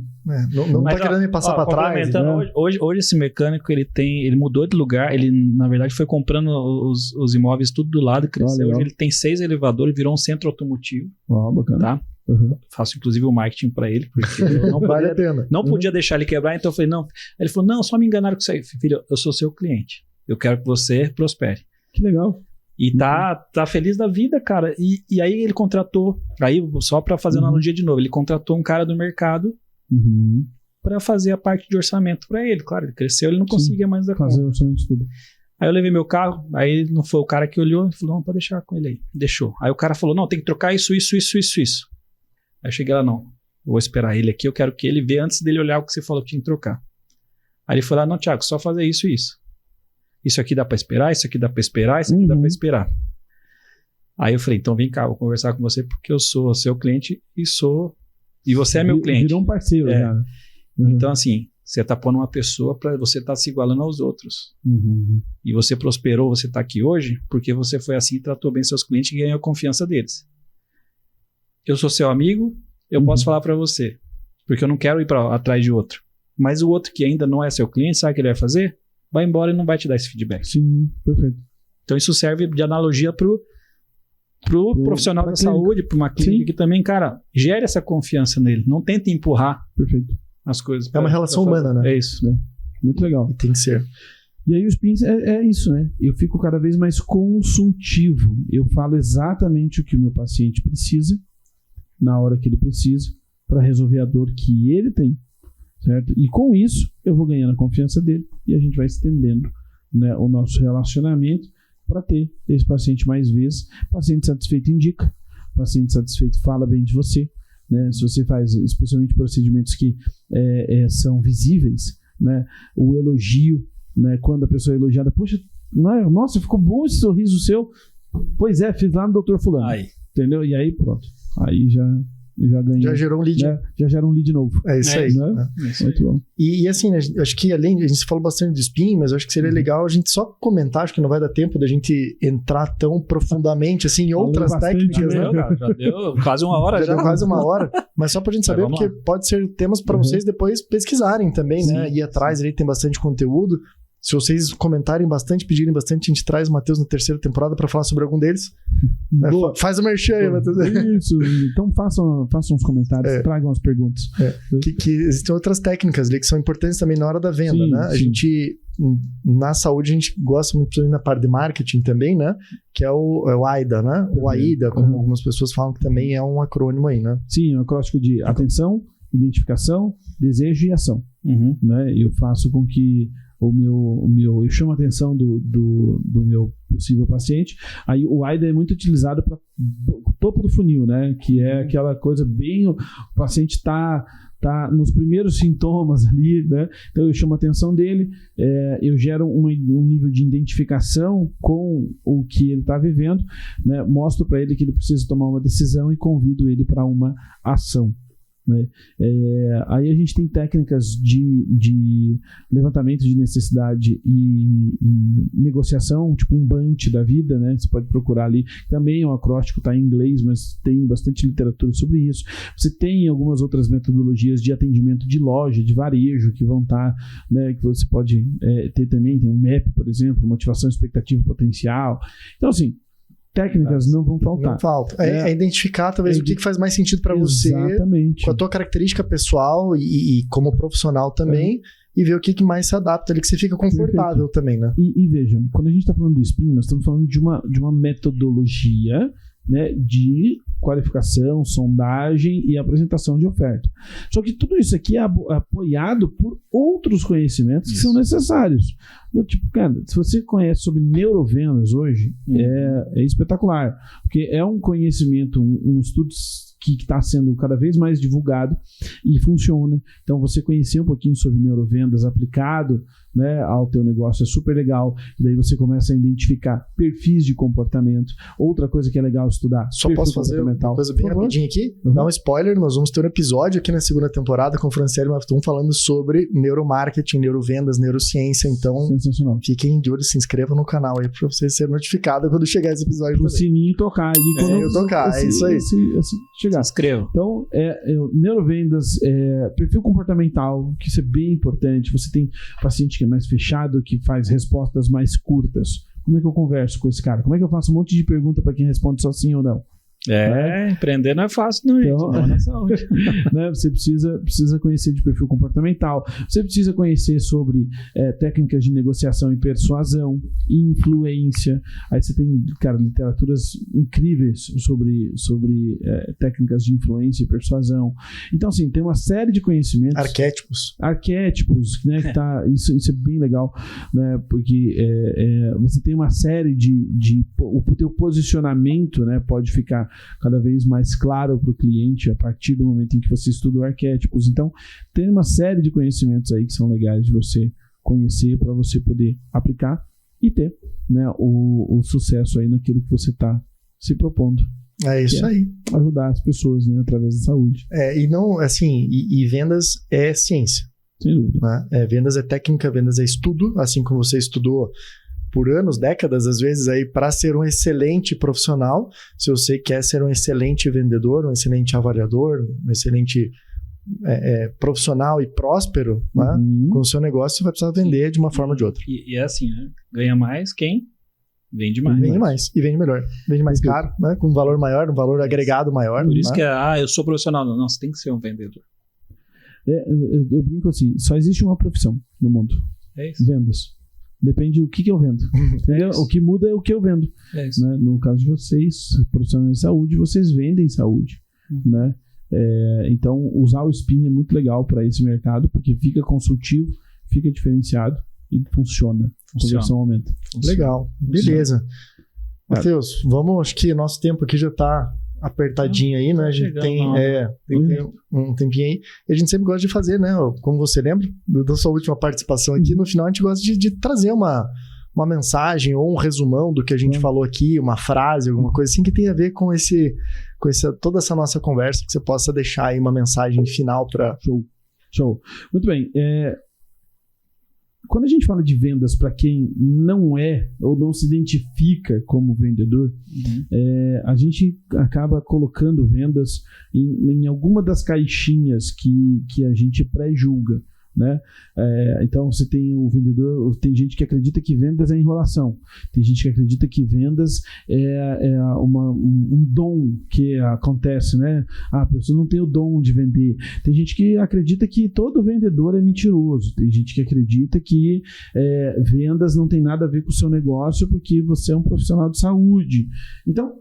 Não tá querendo me passar para trás. Né? Hoje esse mecânico, ele mudou de lugar, ele na verdade foi comprando os imóveis tudo do lado, cresceu. Hoje ele tem 6 elevadores, virou um centro automotivo. Bacana. Tá? Faço inclusive o marketing para ele, porque eu não vale a pena. Não podia deixar ele quebrar, então eu falei, não. Ele falou, não, só me enganaram com isso aí. Filho, eu sou seu cliente. Eu quero que você prospere. Que legal. E tá feliz da vida, cara. E aí ele contratou, aí só para fazer analogia de novo, ele contratou um cara do mercado para fazer a parte de orçamento para ele. Claro, ele cresceu, ele não conseguia mais dar conta. Fazer orçamento de tudo. Aí eu levei meu carro, aí não foi o cara que olhou, ele falou, não, pode deixar com ele aí. Deixou. Aí o cara falou, não, tem que trocar isso. Aí eu cheguei lá, não, vou esperar ele aqui, eu quero que ele veja antes dele olhar o que você falou que tinha que trocar. Aí ele falou, não, Thiago, só fazer isso. Isso aqui dá pra esperar, isso aqui dá pra esperar, isso aqui dá pra esperar. Aí eu falei, então vem cá, vou conversar com você porque eu sou seu cliente e você é meu cliente. Virou um parceiro, cara. Então assim, você tá pondo uma pessoa pra você tá se igualando aos outros. E você prosperou, você tá aqui hoje porque você foi assim, tratou bem seus clientes e ganhou a confiança deles. Eu sou seu amigo, eu posso falar pra você, porque eu não quero ir atrás de outro. Mas o outro que ainda não é seu cliente, sabe o que ele vai fazer? Vai embora e não vai te dar esse feedback. Sim, perfeito. Então isso serve de analogia pro profissional da saúde, para uma clínica que também, cara, gere essa confiança nele. Não tente empurrar as coisas. É uma relação humana, né? É isso. Muito legal. E tem que ser. E aí o Spins é isso, né? Eu fico cada vez mais consultivo. Eu falo exatamente o que o meu paciente precisa, na hora que ele precisa, para resolver a dor que ele tem. Certo? E com isso, eu vou ganhando a confiança dele e a gente vai estendendo, né, o nosso relacionamento para ter esse paciente mais vezes. Paciente satisfeito indica, paciente satisfeito fala bem de você. Né? Se você faz, especialmente procedimentos que são visíveis, né, o elogio, né, quando a pessoa é elogiada, poxa, nossa, ficou bom esse sorriso seu. Pois é, fiz lá no Dr. Fulano. Entendeu? E aí pronto. Aí já ganhei. Já gerou um lead. Né? Já gera um lead novo. É isso aí. Né? Muito bom. E assim, né, acho que além, a gente falou bastante de spin, mas acho que seria legal a gente só comentar, acho que não vai dar tempo da gente entrar tão profundamente assim em outras técnicas. Né? Já deu quase uma hora. Já deu quase uma hora. Mas só pra gente saber, porque pode ser temas para vocês depois pesquisarem também, né? Ir atrás, ali tem bastante conteúdo. Se vocês comentarem bastante, pedirem bastante, a gente traz o Matheus na 3ª temporada para falar sobre algum deles. Né? Faz o merchan aí, Matheus. Isso. Então façam uns comentários, tragam as perguntas. Que existem outras técnicas ali que são importantes também na hora da venda, né? A gente, na saúde, a gente gosta muito na parte de marketing também, né? Que é o AIDA, né? O AIDA, como algumas pessoas falam, que também é um acrônimo aí, né? Sim, é um acróstico de atenção, identificação, desejo e ação. Né? Eu faço com que eu chamo a atenção do meu possível paciente. Aí o AIDA é muito utilizado para o topo do funil, né? Que é aquela coisa bem, o paciente tá nos primeiros sintomas ali, né? Então eu chamo a atenção dele, eu gero um nível de identificação com o que ele está vivendo, né? Mostro para ele que ele precisa tomar uma decisão e convido ele para uma ação. Né? Aí a gente tem técnicas de levantamento de necessidade e negociação, tipo um bunch da vida, né? Você pode procurar ali, também o acróstico está em inglês, mas tem bastante literatura sobre isso. Você tem algumas outras metodologias de atendimento de loja, de varejo, que vão estar, né, que você pode ter também, tem um MAP, por exemplo, motivação, expectativa, potencial. Então assim, técnicas não vão faltar. Não falta. É identificar talvez o que faz mais sentido para você, com a tua característica pessoal e como profissional também, e ver o que mais se adapta ali, que você fica confortável também, né? E vejam, quando a gente está falando do spin, nós estamos falando de uma metodologia, né, de qualificação, sondagem e apresentação de oferta. Só que tudo isso aqui é apoiado por outros conhecimentos que são necessários. Tipo, cara, se você conhece sobre neurovendas hoje, é espetacular, porque é um conhecimento, um estudo que está sendo cada vez mais divulgado e funciona. Então, você conhecer um pouquinho sobre neurovendas aplicado, né, ao teu negócio é super legal. Daí você começa a identificar perfis de comportamento. Outra coisa que é legal estudar. Só posso fazer uma coisa bem rapidinho aqui? Dar um spoiler, nós vamos ter um episódio aqui na segunda temporada com o Franciele Mafton falando sobre neuromarketing, neurovendas, neurociência. Então, fiquem de olho, se inscrevam no canal aí para você ser notificado quando chegar esse episódio. O sininho tocar. É isso aí. Chegar. Inscreva. Então, neurovendas, perfil comportamental, que isso é bem importante. Você tem paciente que é mais fechado, que faz respostas mais curtas. Como é que eu converso com esse cara? Como é que eu faço um monte de pergunta para quem responde só sim ou não? Empreender não é fácil, não, gente. Então, não é saúde. Né, você precisa conhecer de perfil comportamental, você precisa conhecer sobre técnicas de negociação e persuasão, influência. Aí você tem, cara, literaturas incríveis sobre técnicas de influência e persuasão. Então, assim, tem uma série de conhecimentos. Arquétipos, né? Que isso é bem legal, né? Porque você tem uma série o teu posicionamento, né? Pode ficar cada vez mais claro para o cliente a partir do momento em que você estuda arquétipos. Então, tem uma série de conhecimentos aí que são legais de você conhecer para você poder aplicar e ter, né, o sucesso aí naquilo que você está se propondo. É isso aí. Ajudar as pessoas, né, através da saúde. E não, assim, e vendas é ciência. Sem dúvida. Né? Vendas é técnica, vendas é estudo, assim como você estudou por anos, décadas, às vezes, aí para ser um excelente profissional. Se você quer ser um excelente vendedor, um excelente avaliador, um excelente profissional e próspero, né? Com o seu negócio, você vai precisar vender de uma forma ou de outra. E é assim, né? Ganha mais quem vende mais. Vende mais e vende melhor. Vende mais caro, né? Com um valor maior, um valor agregado maior. Por isso que eu sou profissional. Não, você tem que ser um vendedor. Eu brinco assim, só existe uma profissão no mundo. É isso. Vendas. Depende do que eu vendo. O que muda é o que eu vendo. Né? No caso de vocês, profissionais de saúde, vocês vendem saúde. Né? Então, usar o SPIN é muito legal para esse mercado, porque fica consultivo, fica diferenciado e funciona. A conversão aumenta. Legal. Beleza. Matheus, vamos, acho que nosso tempo aqui já está apertadinho aí, né? A gente tem um tempinho aí. E a gente sempre gosta de fazer, né? Como você lembra da sua última participação aqui, no final a gente gosta de trazer uma mensagem ou um resumão do que a gente falou aqui, uma frase, alguma coisa assim que tem a ver com toda essa nossa conversa, que você possa deixar aí uma mensagem final para... Show. Muito bem. Quando a gente fala de vendas para quem não é ou não se identifica como vendedor, a gente acaba colocando vendas em alguma das caixinhas que a gente pré-julga. Né? Então você tem o vendedor, tem gente que acredita que vendas é enrolação, tem gente que acredita que vendas é um dom que acontece, né? A pessoa não tem o dom de vender. Tem gente que acredita que todo vendedor é mentiroso, tem gente que acredita que vendas não tem nada a ver com o seu negócio porque você é um profissional de saúde. Então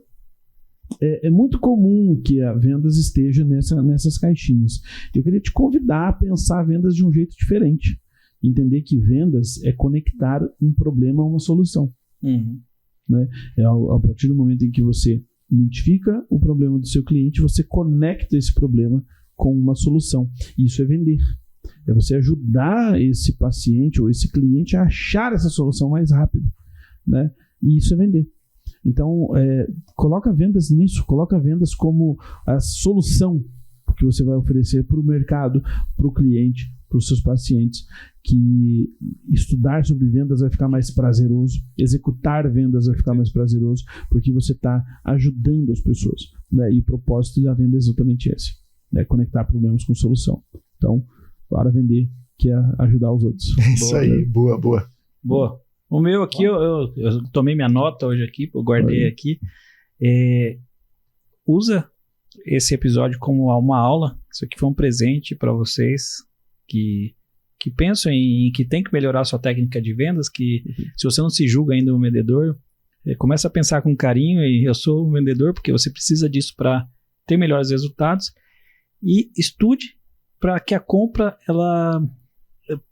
é muito comum que a vendas esteja nessas caixinhas. Eu queria te convidar a pensar vendas de um jeito diferente. Entender que vendas é conectar um problema a uma solução. Né? A partir do momento em que você identifica o problema do seu cliente, você conecta esse problema com uma solução. Isso é vender. É você ajudar esse paciente ou esse cliente a achar essa solução mais rápido. Né? E isso é vender. Então, coloca vendas nisso, coloca vendas como a solução que você vai oferecer para o mercado, para o cliente, para os seus pacientes, que estudar sobre vendas vai ficar mais prazeroso, executar vendas vai ficar mais prazeroso, porque você está ajudando as pessoas. Né? E o propósito da venda é exatamente esse, né? Conectar problemas com solução. Então, para vender, que é ajudar os outros. Isso aí, boa. O meu aqui, eu tomei minha nota hoje aqui, eu guardei aqui. Usa esse episódio como uma aula. Isso aqui foi um presente para vocês que pensam em que tem que melhorar a sua técnica de vendas, que se você não se julga ainda um vendedor, começa a pensar com carinho, e eu sou um vendedor porque você precisa disso para ter melhores resultados, e estude para que a compra,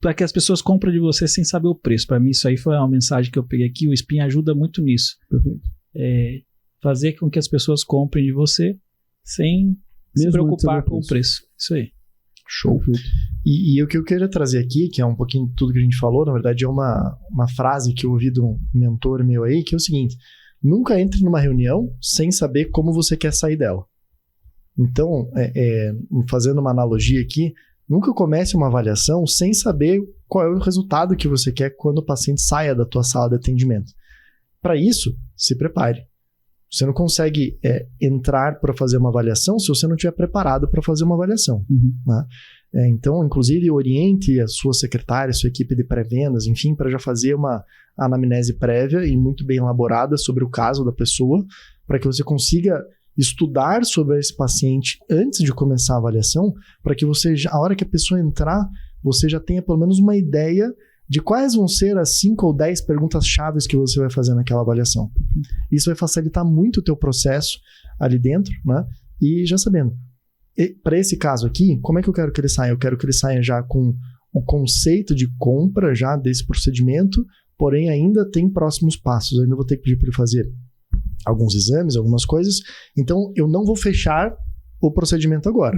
para que as pessoas comprem de você sem saber o preço. Para mim, isso aí foi uma mensagem que eu peguei aqui. O SPIN ajuda muito nisso. Fazer com que as pessoas comprem de você sem se preocupar com o preço. Isso aí. Show. E o que eu queria trazer aqui, que é um pouquinho de tudo que a gente falou, na verdade é uma frase que eu ouvi de um mentor meu aí, que é o seguinte: nunca entre numa reunião sem saber como você quer sair dela. Então, fazendo uma analogia aqui, nunca comece uma avaliação sem saber qual é o resultado que você quer quando o paciente saia da tua sala de atendimento. Para isso, se prepare. Você não consegue entrar para fazer uma avaliação se você não estiver preparado para fazer uma avaliação. Né? Então, inclusive, oriente a sua secretária, a sua equipe de pré-vendas, enfim, para já fazer uma anamnese prévia e muito bem elaborada sobre o caso da pessoa, para que você consiga estudar sobre esse paciente antes de começar a avaliação, para que você, a hora que a pessoa entrar, você já tenha pelo menos uma ideia de quais vão ser as 5 ou 10 perguntas chaves que você vai fazer naquela avaliação. Isso vai facilitar muito o teu processo ali dentro, né? E já sabendo, para esse caso aqui, como é que eu quero que ele saia? Eu quero que ele saia já com o conceito de compra já desse procedimento, porém ainda tem próximos passos. Eu ainda vou ter que pedir para ele fazer alguns exames, algumas coisas. Então, eu não vou fechar o procedimento agora.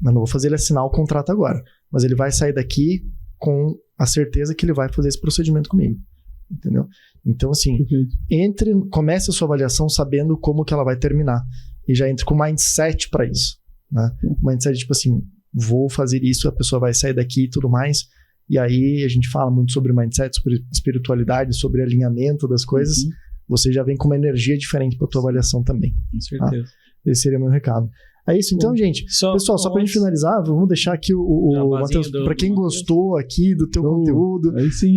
Eu não vou fazer ele assinar o contrato agora. Mas ele vai sair daqui com a certeza que ele vai fazer esse procedimento comigo. Entendeu? Então, assim, comece a sua avaliação sabendo como que ela vai terminar. E já entre com mindset para isso. Né? Mindset tipo assim, vou fazer isso, a pessoa vai sair daqui e tudo mais. E aí a gente fala muito sobre mindset, sobre espiritualidade, sobre alinhamento das coisas. Você já vem com uma energia diferente para a tua avaliação também. Com certeza. Tá? Esse seria o meu recado. É isso então, gente. Pessoal, só pra gente finalizar, vamos deixar aqui o Matheus, pra quem gostou aqui do teu conteúdo. Aí sim.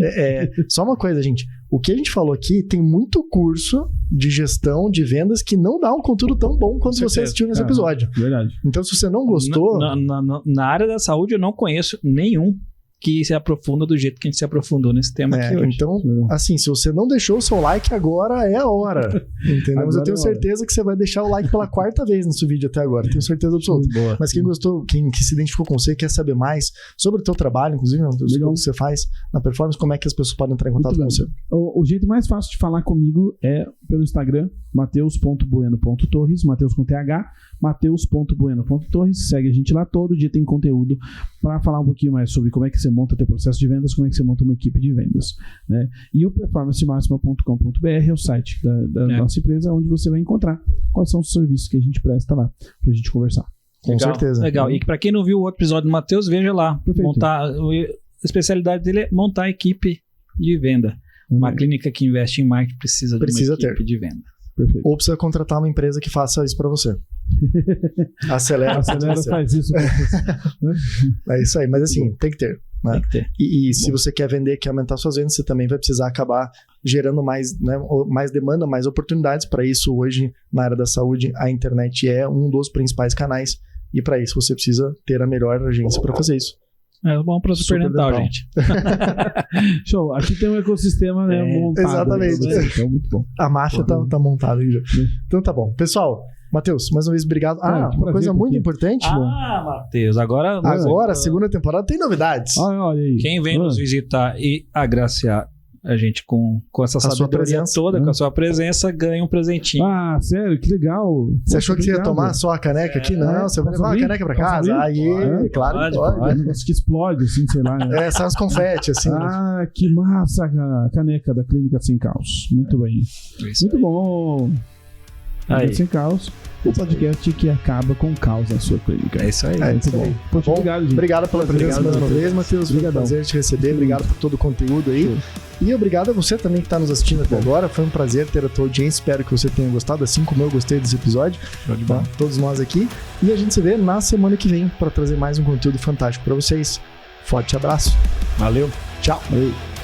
Só uma coisa, gente. O que a gente falou aqui, tem muito curso de gestão de vendas que não dá um conteúdo tão bom quanto você assistiu nesse episódio. Verdade. Então, se você não gostou... Na área da saúde, eu não conheço nenhum que se aprofunda do jeito que a gente se aprofundou nesse tema aqui hoje. Então, assim, se você não deixou o seu like, agora é a hora. Entendeu? Mas eu tenho certeza que você vai deixar o like pela 4ª vez nesse vídeo até agora. Tenho certeza absoluta. Boa. Mas quem gostou, quem se identificou com você, quer saber mais sobre o teu trabalho, inclusive, o que você faz na performance, como é que as pessoas podem entrar em contato com você? O jeito mais fácil de falar comigo é pelo Instagram, mateus.bueno.torres, Mateus com TH, mateus.bueno.torres. Segue a gente lá, todo dia tem conteúdo para falar um pouquinho mais sobre como é que você monta teu processo de vendas, como é que você monta uma equipe de vendas, né? E o performancemaxima.com.br é o site da nossa empresa, onde você vai encontrar quais são os serviços que a gente presta lá pra gente conversar. Com certeza. Legal. E para quem não viu o outro episódio do Matheus, veja lá. A especialidade dele é montar a equipe de venda. Uma clínica que investe em marketing precisa de uma equipe de venda. Perfeito. Ou precisa contratar uma empresa que faça isso para você. Acelera, faz isso pra você. É isso aí, mas assim, tem que ter. Né? Tem que ter. E se você quer vender, quer aumentar suas vendas, você também vai precisar acabar gerando mais, né, mais demanda, mais oportunidades. Para isso, hoje, na área da saúde, a internet é um dos principais canais. E para isso, você precisa ter a melhor agência para fazer isso. É bom para o Superdental, gente. Show. Aqui tem um ecossistema montado. Exatamente. Então, muito bom. A máfia tá montada aí já. Então tá bom. Pessoal, Matheus, mais uma vez, obrigado. Uma coisa muito importante. Matheus, agora, a segunda temporada tem novidades. Olha aí. Quem vem nos visitar e agraciar a gente com essa sabedoria toda, com a sua presença, ganha um presentinho. Ah, sério? Que legal. Você achou que você ia tomar só a caneca aqui? Não, você vai levar a caneca pra casa? Aí, claro que pode. Um negócio que explode, assim, sei lá. Né? Sai uns confete, assim. Ah, que massa a caneca da Clínica Sem Caos. Muito bem. Muito bom. Clínica Sem Caos, o podcast que acaba com o caos na sua clínica. É isso aí. Muito bom. Poxa, obrigado, gente. Obrigado pela presença mais uma vez, Matheus. Foi um prazer te receber. Obrigado por todo o conteúdo aí. Sim. E obrigado a você também que está nos assistindo até agora. Foi um prazer ter a tua audiência. Espero que você tenha gostado, assim como eu gostei desse episódio. Tá? Todos nós aqui. E a gente se vê na semana que vem para trazer mais um conteúdo fantástico para vocês. Forte abraço. Valeu. Tchau. Valeu.